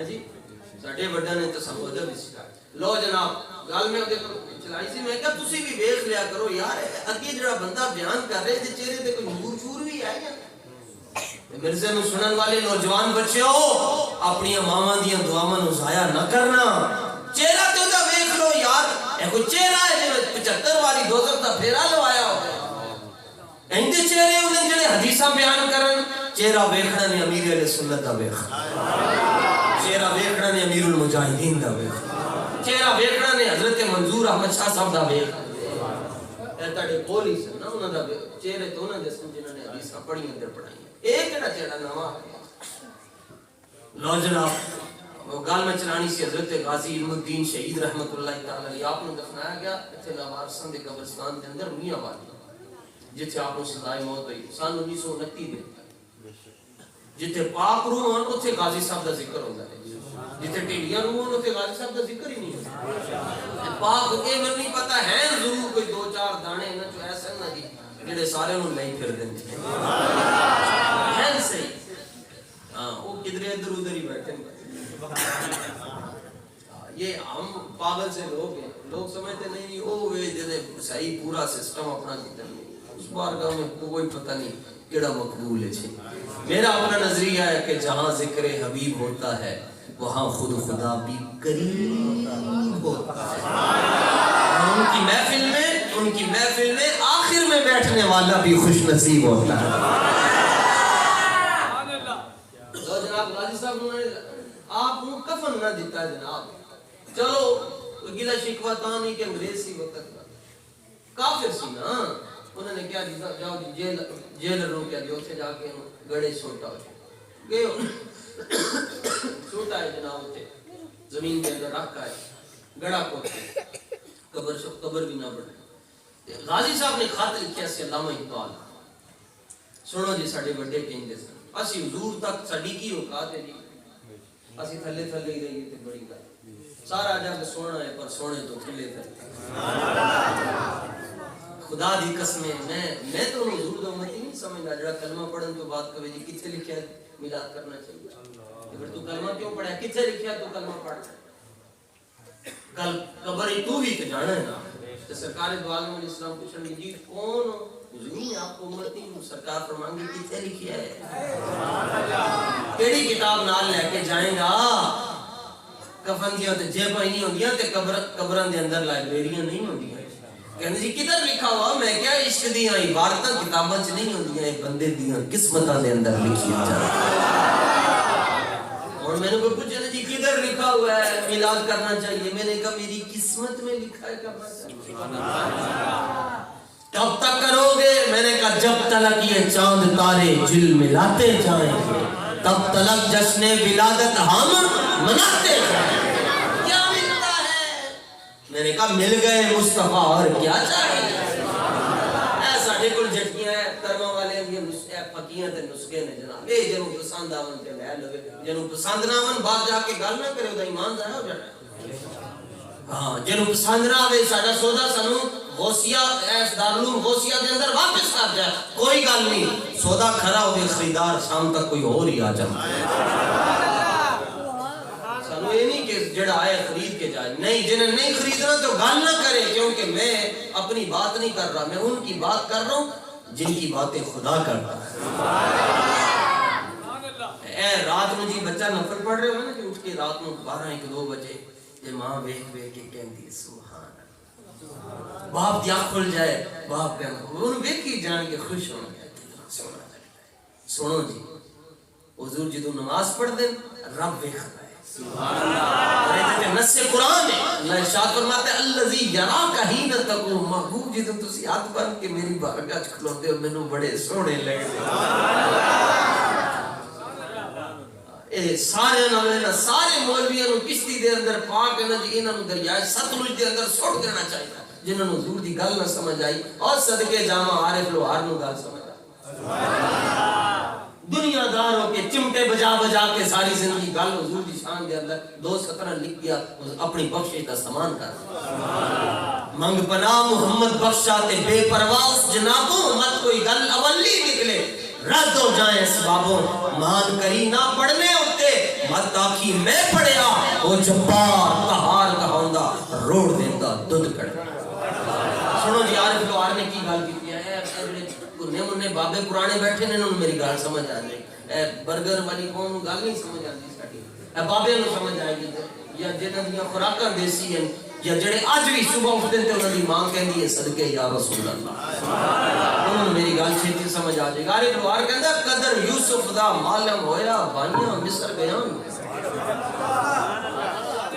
[SPEAKER 1] جی ساڈے بڑا نے تو سمجھا بھی سکھایا لو جناب گل میں دیکھو چلائی سی میں کہا تسی بھی دیکھ لیا کرو یار اگے جڑا بندہ بیان کر رہے تے چہرے تے کوئی نور چور بھی ہے یا مرزے نو سنن والے نوجوان بچیو اپنی ماواں دیاں دعاواں نو ضائع نہ کرنا چہرہ تے دا ویکھ لو یار اے کوئی چہرہ ہے جے 75 والی دوزخ دا پھیرا لوایا ہو ایندے چہرے انہاں جڑے حدیثاں بیان کرن چہرہ ویکھنا نے امیر اہل سنت دا ویکھنا چہرہ ویکھنا نے امیر المجاہدین دا ویکھنا چہرہ ویکھنا نے حضرت منظور احمد شاہ صاحب دا ویکھنا اے تاڈے کول ہی سن نا انہاں دا چہرے تو انہاں دے سن جنہاں نے حدیثاں پڑھیاں اندر پڑھائیاں ایک کیڑا چہرہ نواں لو جناب وہ گل میں چلانی سی حضرت غازی علم الدین شہید رحمت اللہ تعالی علیہ آپ نے دفنایا گیا اتنے لاوارسان دے قبرستان کے اندر میاں والی جتھے آپ کو سزائے موت ہوئی سن 1929 دے جتھے پاک روح ہون اتھے غازی صاحب دا ذکر ہوندا ہے جتھے ٹیڑیاں روح ہون اتھے غازی صاحب دا ذکر ہی نہیں ہوندا پاک اے میں نہیں پتہ ہے ضرور کوئی 2-4 دانے انہاں چ ایسے نہ جی جڑے سارے نوں لئی پھر دیندے ہیں صحیح ہاں وہ کدھر ادھر ادھر ہی بیٹھے یہ ہم پاگل سے لوگ ہیں لوگ سمجھتے نہیں او وے جے صحیح پورا سسٹم اپنا کیتا نہیں اس بارگاہ میں کوئی پتہ نہیں کیڑا مقبول ہے جی میرا اپنا نظریہ ہے کہ جہاں ذکر حبیب ہوتا ہے وہاں خود خدا بھی قریب ہوتا ہے ان کی محفل میں آخر میں بیٹھنے والا بھی خوش نصیب ہوتا ہے جناب غازی صاحب نے آپ کو کفن نہ دیتا ہے جناب چلو گلا شکوہ تھا نہیں کہ انگریز سی وقت کافر سی نا انہوں نے کیا دیتا جاؤ جیلروں کیا دیو تھے جا کے گڑے چھوٹا ہو گئے چھوٹا ہے جناب تھے زمین کے اندر رکھا ہے گڑا کو قبر بھی نہ بڑھے غازی صاحب نے خط لکھیا سی علامہ اقبال سنو جی ساڈے بڑے کہندے سن اسی حضور تک ساڈی کی اوقات ہے جی اسی تھلے تھلے ہی رہیے تے بڑی گل سارا جگ سونا ہے پر سونے تو تھلے تھلے خدا دی قسم میں تو حضور دا امتی نہیں سمجھدا جڑا کلمہ پڑھن تو بعد کہے جی کتھے لکھیا ہے میلاد کرنا چاہیے اگر تو کلمہ کیوں پڑھا ہے کتھے لکھیا تو کلمہ پڑھ کل قبر ہی تو بھی تے جانا ہے نا تے سرکار دو عالم علیہ السلام پوچھن گے جی کون حضور آپ کو امتی سرکار فرمائیں گے کتھے لکھیا ہے کیڑی کتاب نال لے کے جائیں گا کفن دیاں تے جیباں نہیں ہوندیاں تے قبراں دے اندر لائبریریاں نہیں ہوندیاں کہنے جی کدھر لکھا ہوا میں کیا عشق دیاں عبارتاں کتاباں چ نہیں ہوندیاں، بندے دیاں قسمتاں دے اندر لکھیاں جاندیاں۔ اور میں نے کوئی پوچھا جی کدھر لکھا ہوا ہے میلاد کرنا چاہیے؟ میں نے کہا میری قسمت میں لکھا ہے کرنا چاہیے۔ کب تک کرو گے؟ میں نے کہا جب تلک یہ چاند تارے جل ملاتے جائیں گے تب تلک جشن ولادت ہم مناتے جائیں گے۔ کیا ملتا ہے؟ میں نے کہا مل گئے مصطفیٰ اور کیا چاہیے؟ ساڑھے کل جھٹکیاں ہیں کرما والے پکیاں تے نسخے نے جناب، اے جنوں پسند آون تے لے لوے، جنوں پسند نہ آون بعد جا کے گل نہ کرے دا ایمان ضائع ہو جانا۔ ہاں جنوں پسند نہ آوے ساڈا سودا سانو غوثیہ ایس دارالعلوم غوثیہ دے اندر واپس کر جائے، کوئی گل نہیں، سودا کھڑا ہوے خریدار شام تک کوئی اور ہی آ جاتا ہے۔ سانو یہ نہیں کہ جڑا آئے خرید کے جائے، نہیں جنہیں نہیں خریدنا تو گل نہ کرے، کیونکہ میں اپنی بات نہیں کر رہا، میں ان کی بات کر رہا ہوں جن کی باتیں خدا کرتا ہے۔ اے رات میں جی بچہ نفل پڑھ رہے ہو نا کہ اٹھ کے رات میں 12-1-2 بجے جے ماں ویکھ ویکھ کے کہندی سبحان اللہ، باپ دیا کھل جائے، باپ کہنا انہوں ویکھی جان کے خوش ہونا کتنا سونا لگتا ہے۔ سنو جی حضور جدو نماز پڑھ دیں رب ویکھتا ہے، سبحان اللہ، نص قرآن ہے، اللہ ارشاد فرماتا ہے الذی یراک حین تقوم، محبوب جدو تسی ہاتھ بن کے میری بارگاہ وچ کھلوندے ہو مینوں بڑے سوہنے لگدے ہو۔ اے سارے نالے سارے مولویاں نوں کشتی دے اندر پا کے نہ جی انہاں نوں دریائے ستلج دے اندر سٹ دینا چاہیے جنہاں نوں حضور دی گل نہ سمجھ آئی، اور صدقے جاواں عارف لوہار نوں گل سمجھ آئی۔ دنیا دار ہو کے چمٹے بجا بجا کے ساری زندگی گل حضور دی شان دے اندر 2 سطر لکھ دیا، اپنی بخشش کا سامان کر منگ پناہ محمد بخشا تے بے پرواہ اس جنابوں، مت کوئی گل اولی نکلے رد ہو جائیں اسبابوں، مان کری نہ پڑھنے ہوتے مت آکھی میں پڑھیا، وہ جبار قہار کا ہوندہ روڑ دیتا دودھ کڑ۔ سنو جی عارف لوہار نے کی گل کی ہے، گنے منے بابے پرانے بیٹھے نے انہوں میری گل سمجھ آ جائے، برگر والی قوم گل نہیں سمجھ آتی ساڈی، بابے نوں سمجھ آئے گی یا جنہاں دیاں خوراکاں دیسی ہیں یا جڑے اج بھی صبح اٹھدے تے انہاں دی ماں کہندی ہے صدقے یا رسول اللہ، انہوں میری گل چھیتی سمجھ آ جائے گا۔ عارف لوہار کہندا قدر یوسف دا معلم ہویا بھائیاں مصر گیا،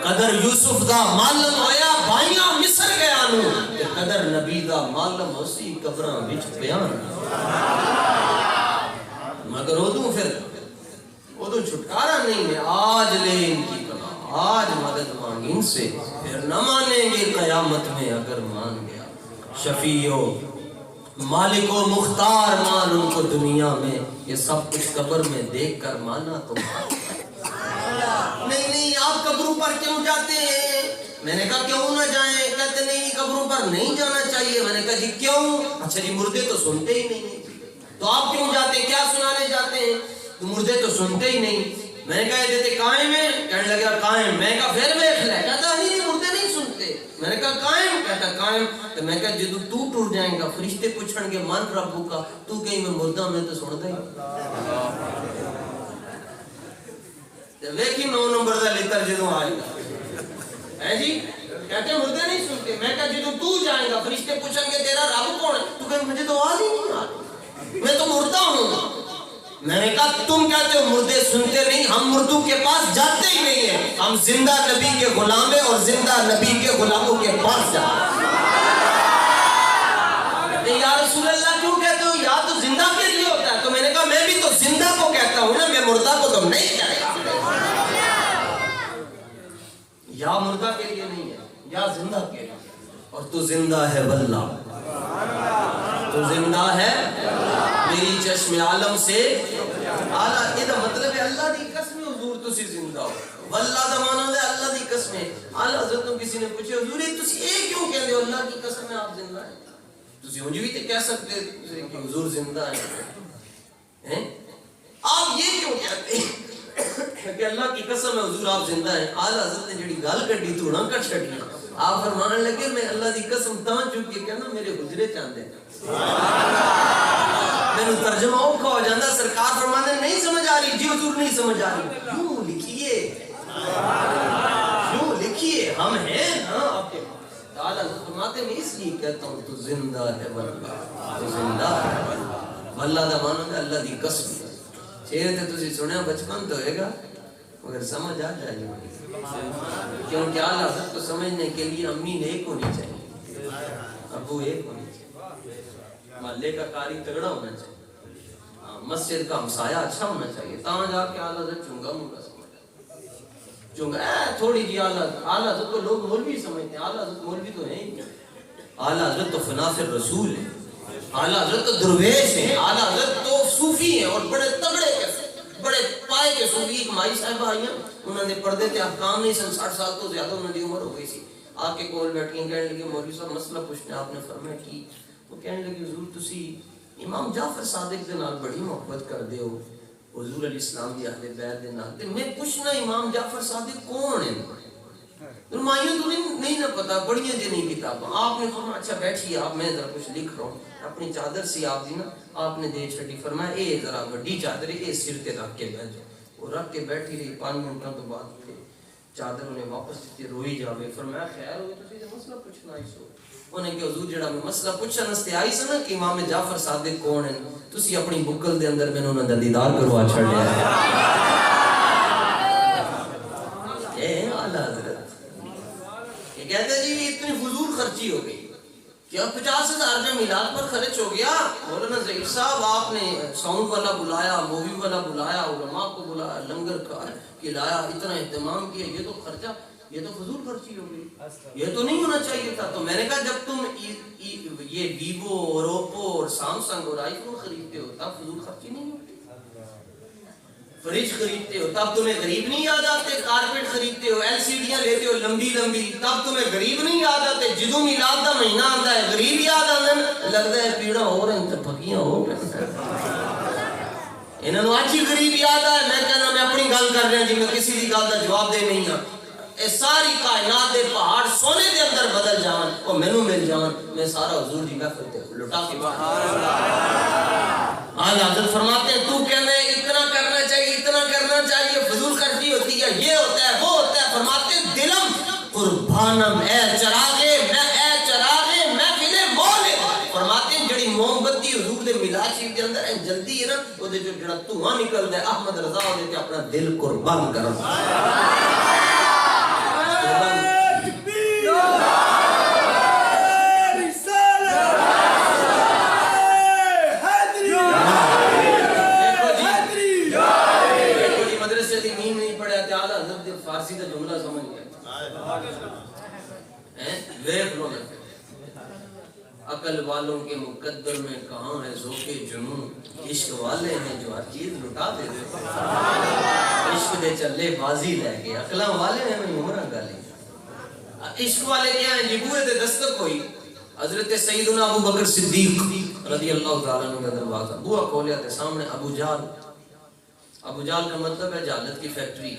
[SPEAKER 1] قدر یوسف دا معلم ہویا بھائیاں مصر گیا نو، قدر نبی دا معلم ہوسی قبراں وچ بیان، مگر ادوں پھر ادوں چھٹکارا نہیں ہے، آج لے ان کی پناہ، آج مدد مانگ ان سے، پھر نہ مانیں گے قیامت میں اگر مان گیا، شفیع و مالک و مختار مان ان کو دنیا میں، یہ سب کچھ قبر میں دیکھ کر مانا تو نہیں آپ قبروں پر کیوں جاتے ہیں؟ میں نے کہا کیوں نہ جائیں؟ کہتے نہیں قبروں پر نہیں جانا چاہیے۔ میں نے کہا جی کیوں؟ اچھا جی مردے تو سنتے ہی نہیں، تو آپ کیوں جاتے ہیں؟ کیا سنانے جاتے ہیں؟ تو مردے تو سنتے ہی نہیں۔ میں نے کہا یہ دیتے قائم ہے؟ کہنے لگا قائم۔ میں نے کہا پھر بیٹھ لے، کہتا نہیں مردے نہیں سنتے۔ میں نے کہا قائم؟ کہتا قائم۔ تو میں کہا جدو تو ٹور جائیں گا فرشتے پوچھن گے من ربو کا، تو کہیں میں مردہ میں تو سنتا ہی لیکن 9 نمبر دا لیتر جدوں آئے گا ہے جی کہتے مردے نہیں سنتے۔ میں کہا جدوں تو جائے گا فرشتے پوچھیں گے تیرا رب کون ہے، تو کہے مجھے تو آواز ہی نہیں آ رہی، میں تو مردہ ہوں۔ میں نے کہا تم کہتے ہو مردے سنتے نہیں، ہم مردوں کے پاس جاتے ہی نہیں ہیں، ہم زندہ نبی کے غلام ہیں اور زندہ نبی کے غلاموں کے پاس جاتے ہیں۔ یا رسول اللہ کیوں کہتے ہو؟ یا تو زندہ کے لیے ہوتا ہے۔ تو میں نے کہا میں بھی تو زندہ کو کہتا ہوں نا، میں مردہ کو تو نہیں کہتا، یا مردہ کے لیے نہیں ہے یا زندہ کے لیے، اور تو زندہ ہے واللہ، تو زندہ ہے میری چشم عالم سے اعلیٰ۔ یہ مطلب ہے اللہ دی قسم حضور تسی زندہ ہو، واللہ دا معنی ہے اللہ دی قسم ہے۔ اعلیٰ حضرت کو کسی نے پوچھے حضور تسی یہ کیوں کہتے ہو اللہ کی قسم ہے آپ زندہ ہیں؟ تسی مجھے بھی تو کہہ سکتے کہ حضور زندہ ہیں، آپ یہ کیوں کہتے ہیں کہ اللہ کی قسم ہے حضور آپ زندہ ہیں؟ اعلیٰ حضرت نے جڑی گل کڈی تو نہ کٹ چھڈی، آپ فرمانے لگے میں اللہ دی قسم تاں چک کے کہنا میرے حجرے چاندے میرے ترجمہ اوکھا ہو جاندہ۔ سرکار فرمانے نہیں سمجھ آ رہی؟ جی حضور نہیں سمجھ آ رہی۔ کیوں لکھیے ہم ہیں ہاں آپ کے اعلیٰ حضرت فرماتے فرماتے میں اس لیے کہتا ہوں تو زندہ ہے واللہ، تو زندہ ہے واللہ دا مانو ہے اللہ دی قسم. شیر تے تسی سنیا بچپن تو ہوئے گا مگر سمجھ آ جائے گی، کیونکہ اعلیٰ حضرت کو سمجھنے کے لیے امی نے ایک ہونی چاہیے، ابو ایک ہونی چاہیے، محلے کا قاری تگڑا ہونا چاہیے، مسجد کا ہمسایہ اچھا ہونا چاہیے، تاں جا کے اعلیٰ حضرت چونگا مونگا سمجھا چونگا تھوڑی جی اعلیٰ حضرت کو لوگ مولوی سمجھتے ہیں، اعلیٰ حضرت مولوی تو ہیں ہی نہیں، اعلیٰ حضرت تو فنافر رسول ہیں، اعلیٰ حضرت تو درویش ہیں، اعلیٰ حضرت تو صوفی ہیں اور بڑے تگڑے کے بڑے پائے کے صوفی. ایک مائی صاحبہ آئیاں انہوں نے پردے تھے احکام نہیں سن، 60 سال تو زیادہ انہوں نے عمر ہو گئی سی، آ کے کول بیٹھی ہیں کہنے لگی مولوی صاحب مسئلہ پوچھنے آپ نے فرمایا کی؟ وہ کہنے لگی حضور تسی امام جعفر صادق دے نال بڑی محبت کر دے ہو، حضور علیہ السلام دی اہل بیت دے نال، تے میں پوچھنا امام جعفر صادق کون ہیں؟ مائیوں تو نہیں نہ پتا، بڑیاں جی نہیں کتاباں. آپ نے فرمایا اچھا بیٹھیے آپ، میں ذرا کچھ لکھ رہا ہوں. اپنی چادر سی آپ دی نا آپ نے دے چھٹی، فرمایا اے ذرا بڑی چادر اے سر تے رکھ کے بیٹھ جاؤ. وہ رکھ کے بیٹھی رہی، 5 منٹوں تو بعد چادر انہیں واپس دیتی، روئی جاوے. فرمایا خیر ہوئے تسی تے مسئلہ پوچھنا آئی سو؟ انہیں کہ حضور جڑا میں مسئلہ پوچھنا نستے آئی سا نا کہ امام جعفر صادق کون ہیں، تسی اپنی بکل دے اندر میں انہوں نے دیدار کروا چھڑ لیا ہے. اے اعلیٰ حضرت کہتے ہیں جی اتنی فضول خرچی ہو گئی، کیا 50,000 روپے میلاد پر خرچ ہو گیا. مولانا ظہیر صاحب آپ نے ساؤنڈ والا بلایا، مووی والا بلایا، علماء کو بلایا، لنگر کھلایا، اتنا اہتمام کیا، یہ تو خرچہ، یہ تو فضول خرچی ہو گئی، یہ تو نہیں ہونا چاہیے تھا. تو میں نے کہا جب تم یہ ویوو اور اوپو اور سامسنگ اور آئی فون خریدتے ہو تب فضول خرچی نہیں ہوتی. فریج خریدتے ہو تب تمہیں غریب نہیں یاد آتے، کارپیٹ خریدتے ہو، ایل سی ڈیاں لیتے ہو لمبی لمبی تب تمہیں غریب نہیں یاد آتے. جدوں میلاد دا مہینہ آتا ہے غریب یاد آتے، لگتا ہے پیڑا ہو رہے ہیں پھکیاں ہو گئے. انہوں نے آج ہی غریب یاد آئے. میں کہنا میں اپنی گل کر رہا جی، میں کسی بھی گل کا جواب دے نہیں ہاں. اے ساری کائنات دے پہاڑ سونے دے اندر بدل جان اور مینوں مل جان، میں سارا حضور دی محفل تے لٹا کے آج حضرت فرماتے ہیں تو کہنے اتنا کرنا چاہیے، اتنا کرنا چاہیے، فضول خرچی ہوتی ہے، یہ ہوتا ہے وہ ہوتا ہے. فرماتے ہیں دلم قربانم اے چراغے محفل مولے. فرماتے ہیں جڑی موم بتی حضور دے میلاد شریف دے اندر ہے جلدی ہے نا، او دے جو جڑا دھواں نکلدا ہے احمد رضا او دے تے اپنا دل قربان کرو. فارسی کا جملہ سمجھ گیا، عقل والوں کے مقدر میں کہاں ہے ذوق جنون، عشق والے ہیں جو ہر چیز لٹا دیتے، عشق دے چلے بازی لے کے، عقلاں والے ہیں میں عمرہ گالی. عشق والے کیا ہیں جی؟ بوئے دے دستک ہوئی، حضرت سیدنا ابو بکر صدیق رضی اللہ تعالیٰ عنہ کا دروازہ، بوا کھولیا تے سامنے ابو جہل. ابو جہل کا مطلب ہے جہالت کی فیکٹری،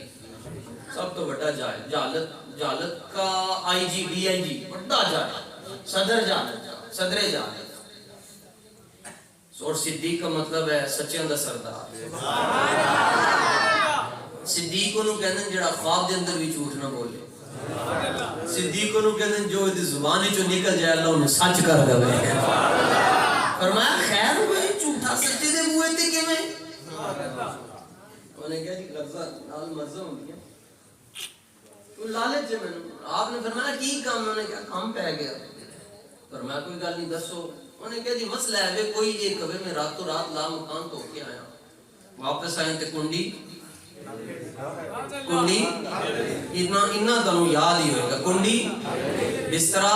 [SPEAKER 1] سب تو بڑا جہالت کا آئی جی ڈی آئی جی بڑا جہالت، صدر جہالت. اور صدیق کا مطلب ہے سچیاں دا سردار. صدیق انہوں کہتے ہیں جڑا خواب دے اندر بھی جھوٹ نہ بولے. صدیق انہوں کہتے ہیں جو زبان چوں نکل جائے اللہ انہیں سچ کر دے. فرمایا خیر ہوئے جھوٹا سچے دے بوئے تے کیویں؟ انہوں نے کہا جی لفظہ نال مزہ ہوندی ہے لالچ ہے. میں آپ نے فرمایا کی کام؟ انہوں نے کہا کام پہ گیا. فرمایا کوئی گل نہیں دسو. انہوں نے کہا جی مسئلہ ہے کوئی یہ کہے میں راتوں رات لا مکان تو کے آیا، واپس آئے تے کنڈی اتنا تنوں یاد ہی ہوئے گا، کنڈی بسترا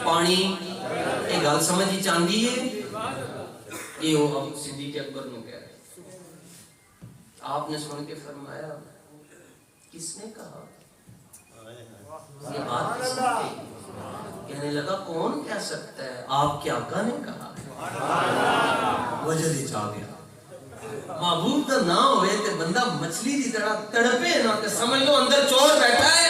[SPEAKER 1] پانی، یہ گل سمجھ ہی چاندی ہے. یہ وہ صدیق اکبر نے کہہ رہے. آپ نے سن کے فرمایا کس نے کہا یہ بات کس نے کہی؟ کہنے لگا کون کہہ سکتا ہے، آپ کے آقا نے کہا. وجہ دی چاہ گیا. معبود دا نہ ہوئے تے بندہ مچھلی دی طرح تڑپے نہ تے سمجھ لو اندر چور بیٹھا ہے.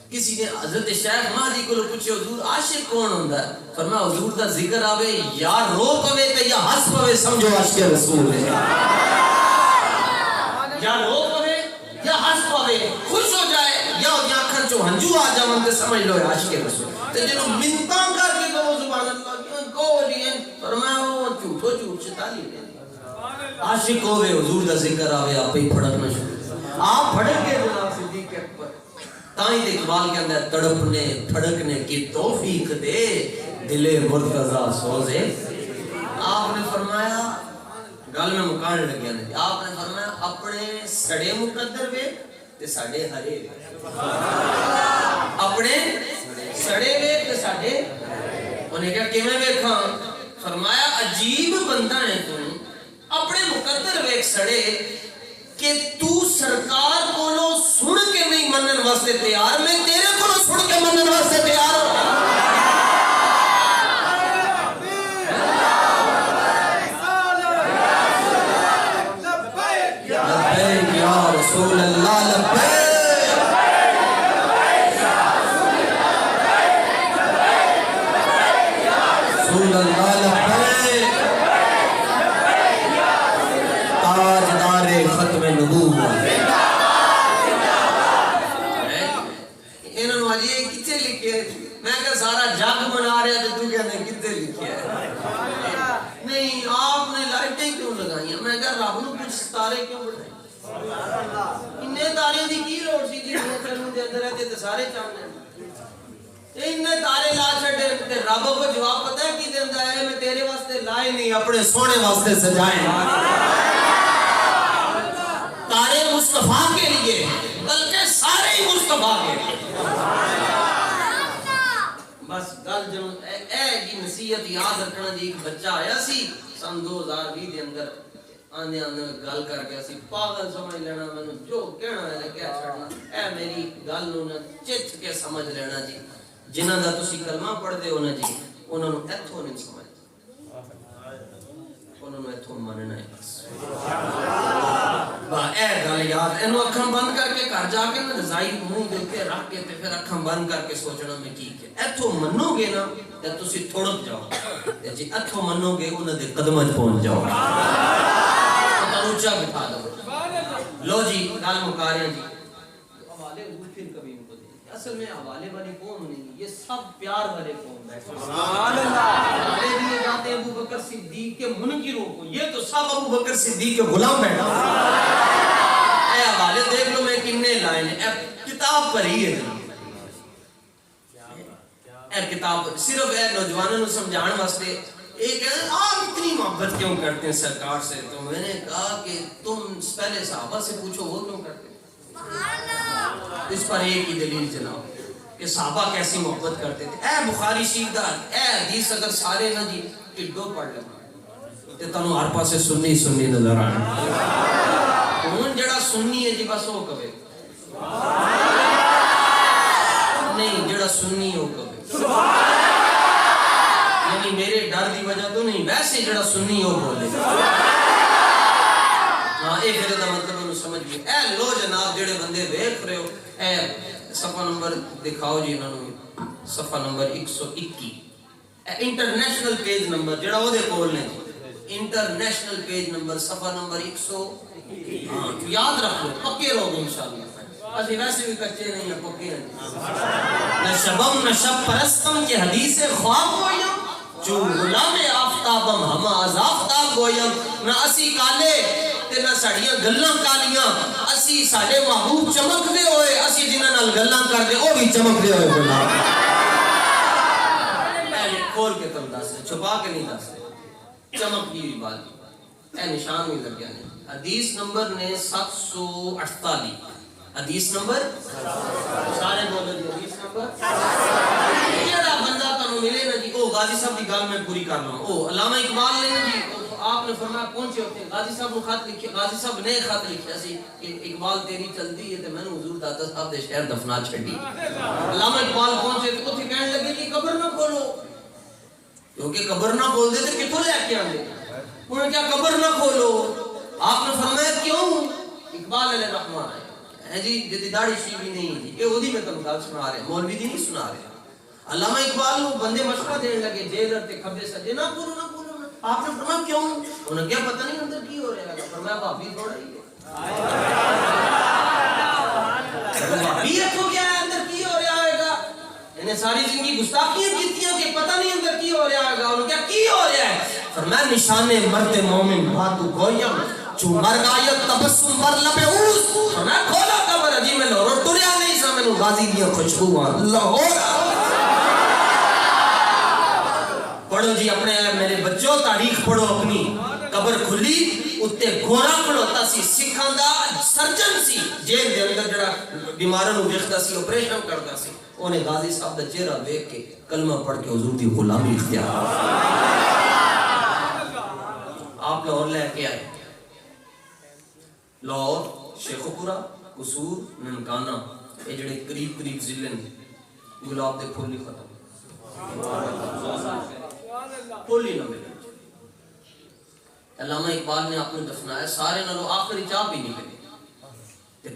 [SPEAKER 1] کسی نے حضرت شیخ مہدی کو پوچھے حضور عاشق کون ہوندا ہے؟ فرمایا حضور دا ذکر آوے یا رو پوے تے یا ہنس پوے سمجھو عاشق رسول ہے. یا رو پوے یا ہنس پوے، خوش ہو جائے یا اکھاں چو ہنجو آ جاون تے سمجھ لو عاشق رسول تے جنوں منتاں کر کے کہو سبحان اللہ کو جی فرمایا وہ جھوٹو جھوٹ چتا لیے عاشق ہوئے حضور دا ذکر آوے آپ ہی پھڑکنا شروع آپ پھڑک کے جناب صدیق اکبر تائیں دے اقبال کے اندر تڑپنے پھڑکنے کی توفیق دے دل مرتضی سوزے آپ نے فرمایا گل میں مکان لگیا نہیں آپ نے فرمایا اپنے سڑے مقدر وے تے ساڑے ہرے اپنے سڑے وے تے ساڑے انہیں کہا کہ میں ویکھاں فرمایا عجیب بندہ ہے تم اپنے مقدر ویک سڑے کہ تو سرکار کولو سن کے نہیں منن واسطے تیار میں تیرے کولو سن کے منن واسطے تیار لبیک یا رسول اللہ لبیک رسول اللہ لبیک تاجدار ختم نبوت انہوں نے آجی کتے لکھے میں کہا سارا جگ بنا رہا ہے تو کہنے کتے لکھے نہیں آپ نے لائٹیں کیوں لگائیں میں کہا رب نو کچھ ستارے کیوں بڑھائیں انہیں تارے دی کی لوڑ سی جی وہ کرنوں دے اندر رہتے تو سارے چاہنے انہیں تارے لا چھڑے تے رب کو جواب پتہ ہے کی دیندہ ہے میں تیرے واسطے لائے نہیں اپنے سونے واسطے سجائیں تارے مصطفیٰ کے لیے بلکہ سارے ہی مصطفیٰ کے لیے بس گل جو اے جی نصیحت یاد رکھنا جی ایک بچہ آیا سی سن 2020 دے اندر آنے گل کر کے اسی پاگل سمجھ لینا میں جو کہنا ہے کیا چھڑنا اے میری گل نو چت کے سمجھ لینا جی جنہاں دا تسی کلمہ پڑھ دے ہونا جی انہوں نے ایتھوں نہیں سمجھ انہوں نے ایتھوں مننا ہے بس اے گل یاد اینو اکھاں بند کر کے گھر جا کے نا رضائی منہ دے کے رکھ کے تے پھر اکھاں بند کر کے سوچنا میں کی کہ ایتھوں منو گے نا تے تسی تھوڑک جاؤ تے جی ایتھوں منو گے انہاں دے قدماں وچ پہنچ جاؤ اونچا بٹھا دو لو جی گل مکا رہے ہیں جی حوالے حضور پھر کبھی ان کو دیں اصل میں حوالے والی قوم نہیں یہ سب پیار والے قوم ہے سبحان اللہ حوالے دیے جاتے ہیں ابو بکر صدیق کے منکروں کو یہ تو سب ابو بکر صدیق کے غلام بیٹھا اے حوالے دیکھ لو میں کتنے لائن اے کتاب پڑھی ہے اے کتاب صرف اے نوجوانوں کو سمجھانے واسطے ایک ہے آپ اتنی محبت کیوں کرتے ہیں سرکار سے تو میں نے کہا کہ تم پہلے صحابہ سے پوچھو وہ کیوں کرتے ہیں اس پر ایک ہی دلیل جناب کہ صحابہ کیسی محبت کرتے تھے اے بخاری شریف دا اے حدیث اگر سارے نا جی ٹڈو پڑھ لیں تے تانوں ہر پاسے سنی سنی نظر آنے ہن جڑا سنی ہے جی بس وہ کہے نہیں جڑا سنی ہو کہے یعنی میرے ڈر دی وجہ تو نہیں ویسے جڑا سنی ہو بولے ہاں ایک پھر دا مطلب انہوں سمجھ گئے اے لو جناب جڑے بندے دیکھ رہے ہو اے صفحہ نمبر دکھاؤ جی انہوں صفحہ نمبر 121 اے انٹرنیشنل پیج نمبر جڑا وہ دے کول نے انٹرنیشنل پیج نمبر صفحہ نمبر 100 یاد رکھ لو پکے رہو گے انشاءاللہ اسی ویسے بھی کچے نہیں ہیں پکے ہیں نشبم نشب پرستم کے حدیث خواب ہوئیم جو غلام آفتابم ہم آزافتاب ہوئیم نہ اسی کالے تے نہ ساڑیاں گلاں کالیاں اسی ساڑے محبوب چمک دے ہوئے اسی جنہاں نال گلاں کر دے او بھی چمک دے ہوئے غلام پہلے کھول کے تم دس چھپا کے نہیں دس چمک دی ہوئی بات اے نشان نہیں لگ گیا نہیں حدیث نمبر نے 748 حدیث نمبر سارے بولے جی حدیث نمبر جڑا بندہ تانوں ملے نا جی او غازی صاحب دی گل میں پوری کر لوں او علامہ اقبال نے جی آپ نے فرمایا پہنچے ہوتے غازی صاحب کو خط لکھے غازی صاحب نے خط لکھیا سی کہ اقبال تیری چلتی ہے تے میں نے حضور داتا صاحب دے شہر دفنا چھڈی علامہ اقبال پہنچے تے اوتھے کہنے لگے جی قبر نہ کھولو کیونکہ قبر نہ کھول دے تے کتھوں لے کے آندے انہوں نے کیا قبر نہ کھولو آپ نے فرمایا کیوں اقبال علیہ الرحمن ہے جی جدی داڑھی شیوی نہیں جی یہ وہی میں تم گل سنا رہے مولوی دی نہیں سنا رہے علامہ اقبال کو بندے مشورہ دینے لگے جیلر تے کھبے سجے نہ کھولو آپ نے فرمایا کیوں انہیں کیا پتہ نہیں اندر کی ہو رہا ہے فرمایا بھابی تھوڑا ہی ہے بھابی ہے تو کیا ہے اندر کی ہو انہیں ساری زندگی گستاخیاں کیتیاں کہ پتہ نہیں اندر کی ہو رہا ہے. انہوں کیا کی ہو رہا ہے؟ فرمایا نشان مرد مومن باتو گویم چو مرگ آیت تبسم بر لب اوز. فرمایا کھولا قبر عجیب میں لاہور ٹریا نہیں سا میں غازی دیا خوشبو آن لاہور. پڑھو جی اپنے میرے بچوں تاریخ پڑھو اپنی. قبر کھلی اتے گھوڑا کھڑوتا سی سکھاں دا سرجن سی جیل دے اندر جڑا بیماراں نوں ویکھدا سی آپریشن کردا سی. انہیں غازی صاحب دا چہرہ دیکھ کے کلمہ پڑھ کے حضور دی غلامی اختیار. آپ لاہور لے کے آئے. لاہور شیخو پورا قصور ننکانہ یہ جڑے قریب قریب ضلع گلاب دے پھول نہیں ختم پھول ہی نہ ملے. علامہ اقبال نے آپ نے دفنایا سارے نالوں آخری چاہ بھی نہیں ملی.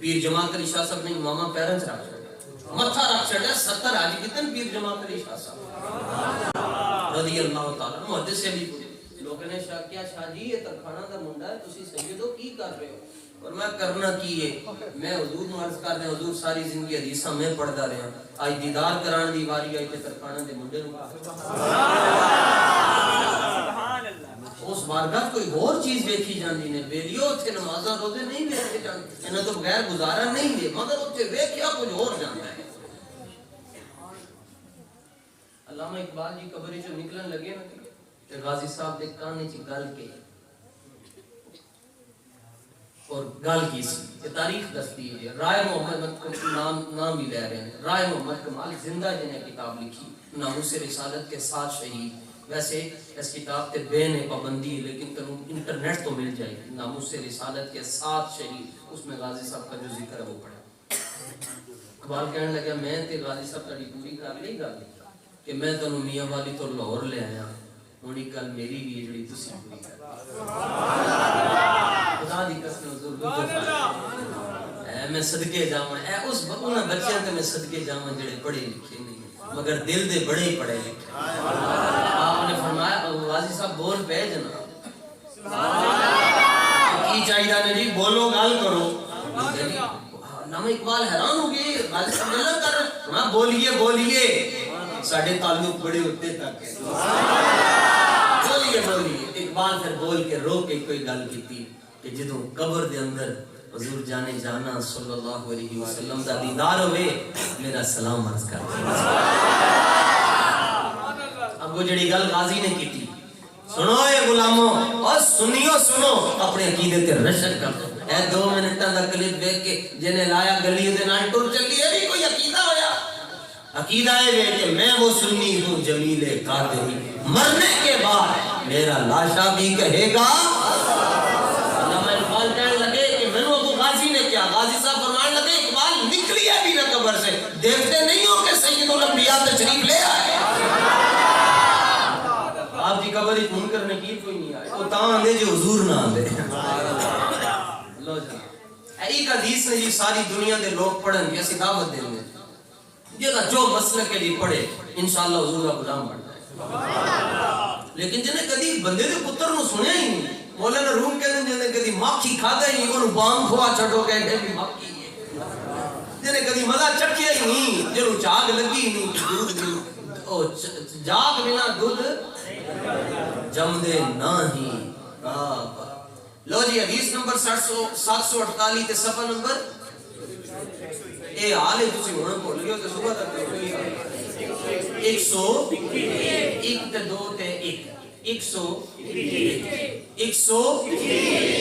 [SPEAKER 1] پیر جماعت علی شاہ صاحب نے امامہ پیرن سے رکھ چھڑیا متھا رکھ چھڑیا 70 حاجی کتن پیر جماعت علی شاہ صاحب رضی اللہ تعالیٰ محدث سے بھی لوگوں نے شاہ کیا شاہ جی یہ ترخانہ دا منڈا ہے تسی سیدو کی کر رہے ہو؟ اور میں کرنا کی ہے میں حضور نو عرض کر رہے حضور ساری زندگی حدیثاں میں پڑھدا رہا آج دیدار کران دی واری آئی تے ترخانہ دے منڈے نو اس بارگاہ کوئی اور چیز دیکھی جاندی نے بیلیو اتھے نمازاں روزے نہیں دیکھے جاندے انہاں تو بغیر گزارا نہیں دے مگر اتھے ویکھیا کچھ اور جاندا ہے. علامہ اقبال جی قبر چوں نکلن لگے نا تے غازی صاحب دے کانے چ گل کے اور گل کی سی کہ تاریخ دستی ہے. رائے محمد نام بھی لے رہے ہیں. رائے محمد کمال زندہ جنہیں کتاب لکھی ناموس رسالت کے 7 شہید. ویسے اس کتاب تے بین پابندی ہے لیکن تنوں انٹرنیٹ تو مل جائے گی. ناموس رسالت کے 7 شہید اس میں غازی صاحب کا جو ذکر ہے وہ پڑھا. اقبال کہنے لگا میں تے غازی صاحب تاری پوری کر لی گل کہ میں تنوں میاں والی تو لاہور لے آیا ہونی گل میری بھی جڑی تسی پوری کر خدا دی قسم حضور میں صدقے جاواں اے اس انہاں بچیاں تے میں صدقے جاواں جڑے پڑھے لکھے نہیں مگر دل دے بڑے پڑھے لکھے. آپ نے فرمایا غازی صاحب بول پہ جناب کی چاہیے نے جی بولو گل کرو. علامہ اقبال حیران ہو گئے غازی صاحب گل کر رہے ہیں بولیے بولیے ساڈے تعلق بڑے ہوتے تک بولیے بولیے. اقبال پھر بول کے رو کے کوئی گل کیتی کہ جدوں قبر دے اندر حضور جانے جانا صلی اللہ علیہ وسلم دا دیدار ہوئے میرا سلام عرض کر دیں. اب وہ جڑی گل غازی نے کی تھی سنو اے غلاموں اور سنیو سنو اپنے عقیدے تے رشد کر دو. اے 2 منٹاں دا کلپ دیکھ کے جنے لایا گلی دے نال ٹر چلی اے بھی کوئی عقیدہ ہویا. عقیدہ ہے کہ میں وہ سنی ہوں جمیل قادری مرنے کے بعد میرا لاشا بھی کہے گا. علامہ اقبال کہنے لگے کہ میں نے ابو غازی نے کیا. غازی صاحب فرمانے لگے اقبال نکلی ہے بھی نہ قبر سے دیکھتے نہیں ہو کہ سید الانبیاء تشریف لے آئے. آپ کی قبر ایک منکر نکیر کوئی نہیں آئے وہ تاں آندے جو حضور نہ آندے. لو جا ایک حدیث نے جی ساری دنیا دے لوگ پڑھن کی اسی دعوت دیں گے جگہ جو مسلک کے لیے پڑھے انشاءاللہ حضور کا غلام بن جائے. لیکن جنہیں کدی بندے دے پتر نو سنیا ہی نہیں. مولانا روم کہتے ہیں جنہیں کدی ماکھی کھاتا ہی نہیں انہوں بام کھوا چھڑو کہتے ہیں ماکھی ہے. جنہیں کدی مزہ چکھیا ہی نہیں جنہوں چاگ لگی ہی نہیں جاگ بنا دودھ جم دے نہ ہی. لو جی حدیث نمبر 748 تے صفحہ نمبر اے حال ہے تسی ہن بھول گئے تے صبح تک 101 تے 2 تے 100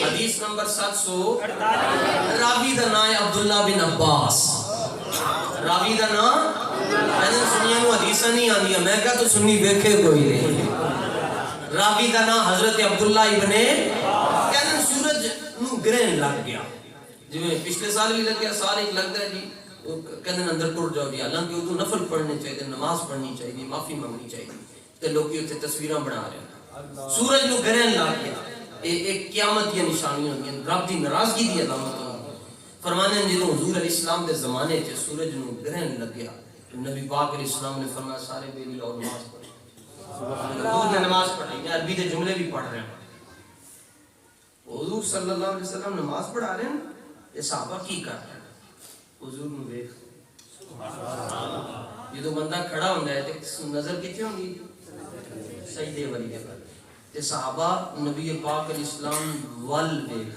[SPEAKER 1] حدیث نمبر 748 راوی دا نام ہے عبداللہ بن عباس. راوی دا نام میں نے سنیا نو حدیثاں نہیں آندیاں میں کہا تو سنی ویکھے کوئی نہیں. راوی دا نام حضرت عبداللہ ابن کہنے سورج نو گرہن لگ گیا جو پچھلے سال بھی لگ گیا سال ایک لگتا ہے جی کہنے اندر ٹوٹ جاؤ گی. حالانکہ اردو نفل پڑھنے چاہیے نماز پڑھنی چاہیے معافی مانگنی چاہیے تے لوگ اتنے تصویراں بنا رہے ہیں. سورج نو گرہن لگ گیا ایک قیامت کی نشانی ہوتی ہے رب دی ناراضگی دی علامت ہوتی. فرمانے جدوں حضور علیہ السلام دے زمانے چ سورج نو گرہن لگ گیا نبی پاک علیہ السلام نے فرمایا سارے بیلی اور نماز پڑھیں. حضور نے نماز پڑھی عربی دے جملے بھی پڑھ رہے ہیں. حضور صلی اللہ علیہ وسلم نماز پڑھا رہے ہیں یہ صحابہ کی کر رہے ہیں. حضور نو دیکھ جدو بندہ کھڑا ہوتا ہے تو نظر کتنے ہوگی سجدے والی جگہ تے صحابہ نبی پاک علیہ السلام ول دیکھ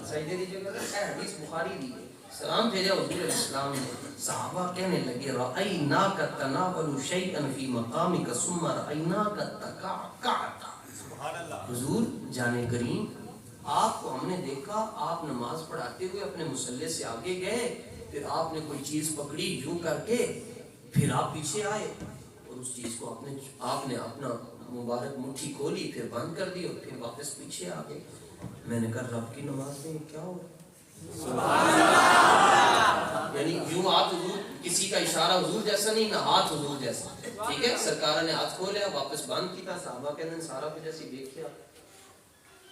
[SPEAKER 1] سجدے دی جگہ ہے حدیث بخاری دی سلام بھیجا حضور علیہ السلام نے صحابہ کہنے لگے رأیناک تناول شیئا فی مقامک ثم رأیناک تکعکعتا حضور جانے کریم آپ کو ہم نے دیکھا آپ نماز پڑھاتے ہوئے اپنے مصلی سے آگے گئے پھر آپ نے کوئی چیز پکڑی یوں کر کے پھر آپ پیچھے آئے اور اس چیز کو آپ نے اپنا مبارک مٹھی کھولی پھر بند کر دی اور پھر واپس پیچھے آ گئے میں نے کہا رب کی نماز میں کیا ہو یعنی یوں ہاتھ حضور کسی کا اشارہ حضور جیسا نہیں نہ ہاتھ حضور جیسا ٹھیک ہے سرکار نے ہاتھ کھولیا واپس بند کیا صحابہ کے اندر سارا کچھ ایسی دیکھیا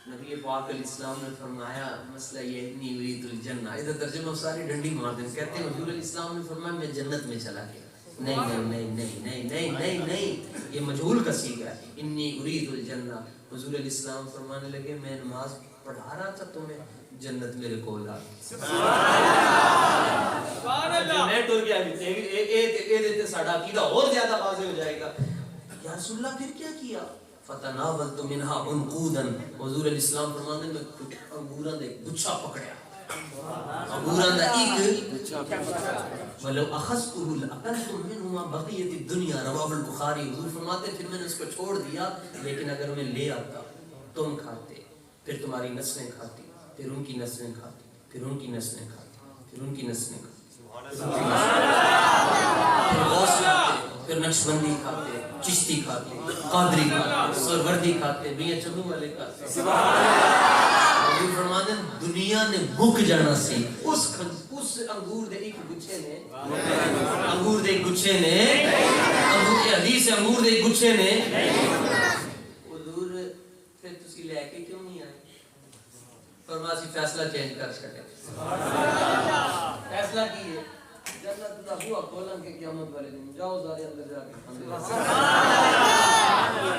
[SPEAKER 1] نبی پاک علیہ السلام نے فرمایا مسئلہ یہ اتنی ارید الجنہ ادھر ترجمہ ساری ڈنڈی مار دیں کہتے ہیں حضور علیہ السلام نے فرمایا میں جنت میں چلا گیا نہیں نہیں نہیں نہیں نہیں نہیں نہیں نہیں یہ مجہول کا صیغہ ہے انی ارید الجنہ حضور علیہ السلام فرمانے لگے میں نماز پڑھا رہا تھا تمہیں جنت میرے کول آ میں ٹر گیا اے ساڈا عقیدہ اور زیادہ واضح ہو جائے گا یا رسول اللہ پھر کیا کیا فتناولت منها عنقودا حضور علیہ السلام فرماتے ہیں میں انگوراں دے گچھا پکڑیا انگوراں دا ایک گچھا پکڑا ولو اخذته لاكلت منهما بقيه الدنيا رواه البخاری حضور فرماتے ہیں پھر میں نے اس کو چھوڑ دیا لیکن اگر میں لے آتا تم کھاتے پھر تمہاری نسلیں کھاتی پھر ان کی نسلیں کھاتی پھر ان کی نسلیں کھاتی پھر ان کی نسلیں کھاتی پھر غوث کھاتے پھر نقشبندی کھاتے چشتی کھاتے قادری کھاتے سروردی کھاتے میاں چندو والے کھاتے حضور فرماتے ہیں دنیا نے بھوک جانا سی اس انگور دے ایک گچھے نے انگور دے ایک گچھے نے انگور کی حدیث انگور دے ایک گچھے نے حضور پھر تسی لے کے کیوں نہیں آئے فرمایا سی فیصلہ چینج کر سکے فیصلہ کی ہے جنت دا بوا کھولن کے قیامت والے دن جاؤ زارے اندر جا کے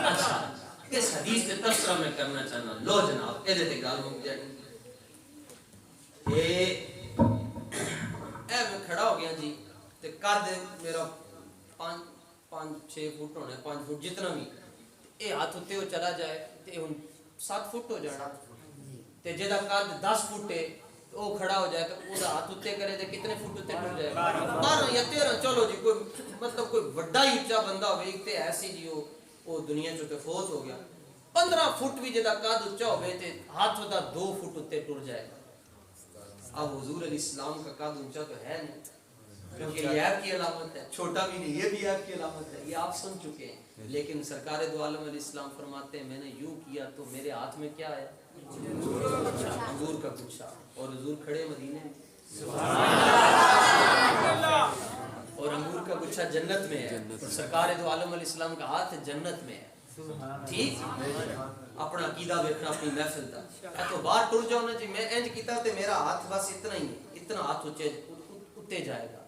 [SPEAKER 1] اچھا اس حدیث کے تفسیر میں کرنا چاہنا لو جناب اے تے گل مک جائے اے میں کھڑا ہو گیا جی تے قد میرا 5-6 فٹ ہونا 5 فٹ جتنا بھی اے ہاتھ ہوتے ہو چلا جائے تے ہن 7 فٹ ہو جانا تے جدا قد 10 فٹ ہے وہ کھڑا ہو جائے تو وہ ہاتھ اتے کرے تے کتنے فٹ اتے ٹر جائے 12 یا 13 چلو جی کوئی مطلب کوئی بڑا ہی اونچا بندہ ہوے ایک تے ایسی جی وہ دنیا چوں تے فوت ہو گیا 15 فٹ بھی جدا قد اونچا ہوے تے ہاتھ ہوتا 2 فٹ اتے ٹر جائے اب حضور علیہ السلام کا قد اونچا تو ہے نہیں کیونکہ یہ عیب کی علامت ہے چھوٹا بھی نہیں یہ بھی عیب کی علامت ہے یہ آپ سن چکے ہیں لیکن سرکار دو عالم علیہ السلام فرماتے ہیں میں نے یوں کیا تو میرے ہاتھ میں کیا ہے انگور کا گچھا اور حضور کھڑے مدینے میں اور انگور کا گچھا جنت میں ہے اور سرکار دو عالم علیہ السلام کا ہاتھ جنت میں ہے ٹھیک اپنا عقیدہ دیکھنا اپنی محفل دا اے تو باہر ٹر جاؤ نا جی میں انج کیتا تے میرا ہاتھ بس اتنا ہی اتنا ہاتھ اتے جائے گا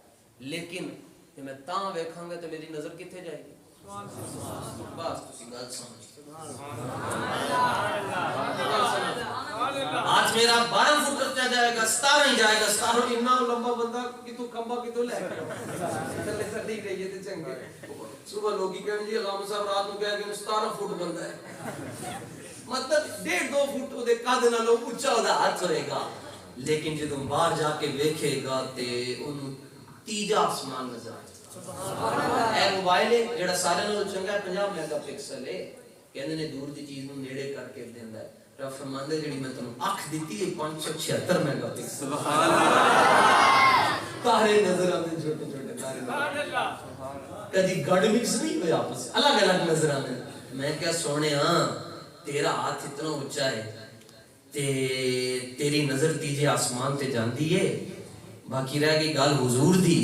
[SPEAKER 1] لیکن کہ میں تاں ویکھاں گا تو میری نظر کتھے جائے گی بس تسی گل سمجھ آج میرا 12 فٹ کرتا جائے گا 17 ہی جائے گا 17 اتنا لمبا بندہ کہ تو کمبا کی تو لے کر لے کر دی گئی ہے تے چنگے صبح لوگی کہنے جی غام صاحب رات کو کہہ کہ 17 فٹ بندہ ہے مطلب 1.5-2 فٹ او دے قد نال اونچا او دا ہاتھ ہوئے گا لیکن جدوں باہر جا کے دیکھے گا تے اونوں تیجا آسمان نظر آئے اے موبائل ہے جڑا سارے نال چنگا ہے 50 میگا پکسل ہے کہندے نے دور دی چیز نوں نیڑے کر کے دیندا ہے رب فرماندا جڑی میں تانوں اکھ دتی ہے 576 میگا پکسل سبحان اللہ تارے نظر آندے چھوٹے چھوٹے تارے سبحان اللہ کدی گڈ مکس نہیں ہوئے آپس الگ الگ نظر آندے میں کیا سونے ہاں تیرا ہاتھ اتنا اونچا ہے تے تیری نظر تیجے آسمان تے جاندی ہے باقی رہ گئی گل حضور دی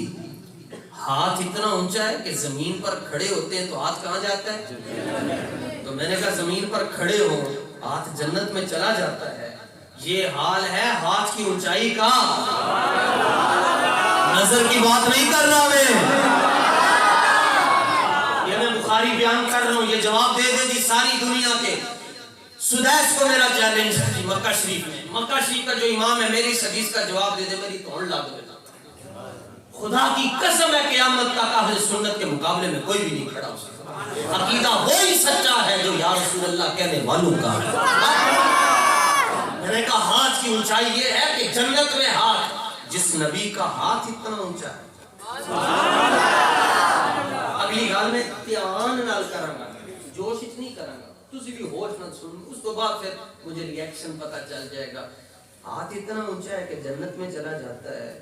[SPEAKER 1] ہاتھ اتنا اونچا ہے کہ زمین پر کھڑے ہوتے ہیں تو ہاتھ کہاں جاتا ہے تو میں نے کہا زمین پر کھڑے ہو ہاتھ جنت میں چلا جاتا ہے یہ حال ہے ہاتھ کی اونچائی کا نظر کی بات نہیں کر رہا میں یہ میں بخاری بیان کر رہا ہوں یہ جواب دے دے جی ساری دنیا کے سدیس کو میرا چیلنج ہے جی مکہ شریف میں مکہ شریف کا جو امام ہے میری اس حدیث کا جواب دے دے میری توڑ لا دے خدا کی قسم ہے قیامت تک اہل سنت کے مقابلے میں کوئی بھی نہیں کھڑا ہو سکتا. عقیدہ وہی سچا ہے جو یا رسول اللہ کہنے والوں کا. میں نے کہا ہاتھ کی اونچائی یہ ہے کہ جنت میں ہاتھ جس نبی کا ہاتھ اتنا اونچا ہے. اگلی گال میں دھیان نال کروں گا, جوش نہیں کروں گا, تسی بھی ہوش نہ سن, اس تو بعد پھر مجھے ریئیکشن پتہ چل جائے گا. ہاتھ اتنا اونچا ہے کہ جنت میں چلا جاتا ہے.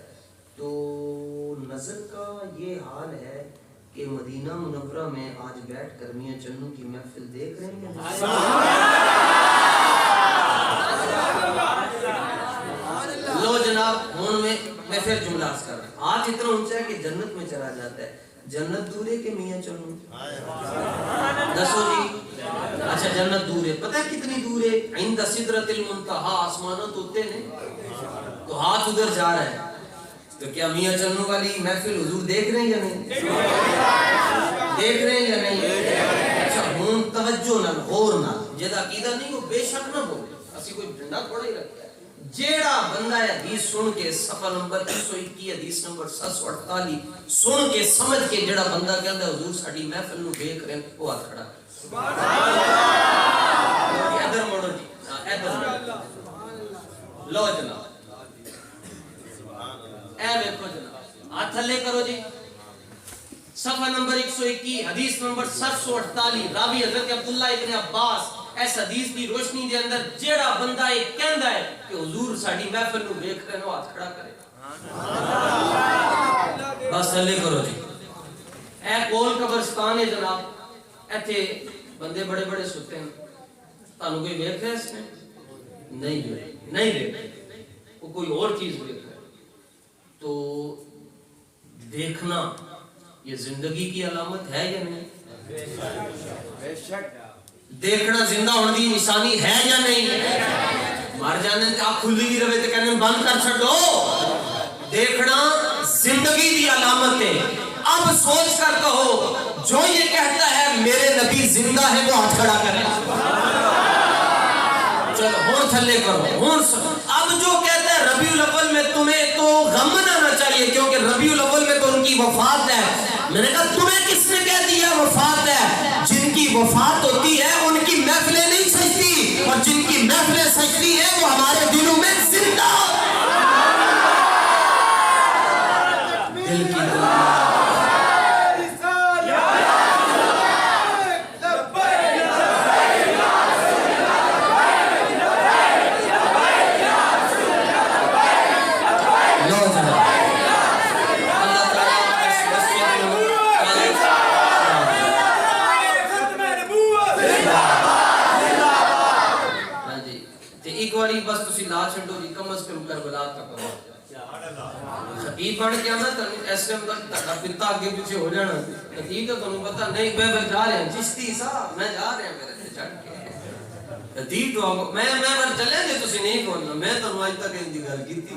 [SPEAKER 1] تو نظر کا یہ حال ہے کہ مدینہ منورہ میں آج بیٹھ کر میاں چنو کی محفل دیکھ رہے ہیں. لو جناب, ہون میں پھر جملہ عرض کر رہا ہوں. ہاتھ اتنا اونچا ہے کہ جنت میں چلا جاتا ہے. جنت دور ہے کہ میاں چنو؟ دسو جی. اچھا جنت دور ہے, پتہ ہے کتنی دور ہے؟ عند سدرۃ المنتہا, آسمانوں تو ہوتے ہیں, تو ہاتھ ادھر جا رہا ہے. تو کیا میاں چنو والی محفل حضور دیکھ رہے ہیں یا نہیں؟ دیکھ رہے ہیں یا نہیں؟ اچھا ہون توجہ نہ, غور نہ, جدا عقیدہ نہیں وہ بے شک نہ بولے, اسی کوئی ڈنڈا تھوڑا ہی رکھتا ہے. جیڑا بندہ حدیث سن کے صفحہ نمبر 121 حدیث نمبر 748 سن کے سمجھ کے جیڑا بندہ کہندا ہے حضور ساڈی محفل نو دیکھ رہے ہیں, وہ ہاتھ کھڑا. سبحان اللہ. ادھر موڑو جی, ادھر لو جناب, اے دیکھو جناب, ہاتھ تھلے کرو جی. صفحہ نمبر 121 حدیث نمبر 748, راوی حضرت عبداللہ ابن عباس. اس حدیث کی روشنی دے اندر جیڑا بندہ یہ کہندا ہے کہ حضور ساڈی محفل نو دیکھ رہے ہو, ہاتھ کھڑا کرے. بس تھلے کرو جی. اے کول قبرستان ہے جناب, ایتھے بندے بڑے بڑے ستے ہیں, تانوں کوئی ویکھ رہا ہے اس میں؟ نہیں دیکھ, وہ کوئی اور چیز دیکھ رہا ہے. تو دیکھنا یہ زندگی کی علامت ہے یا نہیں؟ بے شک. دیکھنا زندہ ہونے کی نشانی ہے یا نہیں؟ مر جانے تے آنکھ کھلی نہیں رہے تے کہنے بند کر چھڈو. دیکھنا زندگی کی علامت ہے. اب سوچ کر کہو, جو یہ کہتا ہے میرے نبی زندہ ہے وہ ہاتھ کھڑا کرے. چلو ہون تھلے کرو, ہون. اب جو کہتا ہے ربیع الاول میں تمہیں تو غم آنا چاہیے کیونکہ ربیع الاول میں تو ان کی وفات ہے. میں نے کہا تمہیں کس نے کہہ دیا وفات ہے؟ جن کی وفات ہوتی ہے ان کی محفلیں نہیں سجتی, اور جن کی محفلیں سجتی ہیں وہ ہمارے دلوں میں زندہ. دل کی بس تسی لا چھڈو جی, کم از کم کربلا تک خطیب بن کے آنا تو اس ٹائم تک تھا پتا اگے پیچھے ہو جانا. خطیب تو تمہیں پتا نہیں, میں جا رہا ہوں چشتی صاحب, میں جا رہا ہوں میرے تے چڑھ کے. خطیب تو میں چلے جے تسی نہیں بولنا, میں تانوں اج تک ان دی گل کیتی.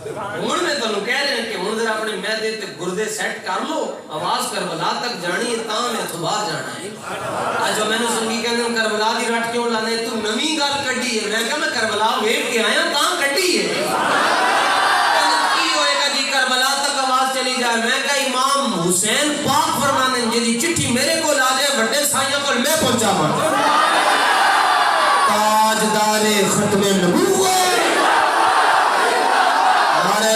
[SPEAKER 1] ہن میں تانوں کہہ رہا کہ ہن ذرا اپنے معدے تے گردے سیٹ کر لو, آواز کربلا تک جانی ہے تاں میں تو باہر جانا ہے. اج جو مینوں سنگی کہندے کربلا دی رٹ کیوں لانے, تو نویں گل کڈی ہے. میں کہا میں کربلا ویکھ کے آیا تاں کڈی ہے. کی ہوئے گا جی کربلا تک آواز چلی جائے. میں کہا امام حسین پاک فرمانے جی چٹھی میرے کو لا دے, بڑے سائیاں کو میں پہنچاواں. تاجدار ختم نبوت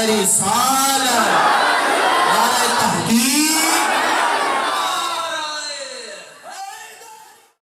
[SPEAKER 1] رسالت, نعرہ تحقیق,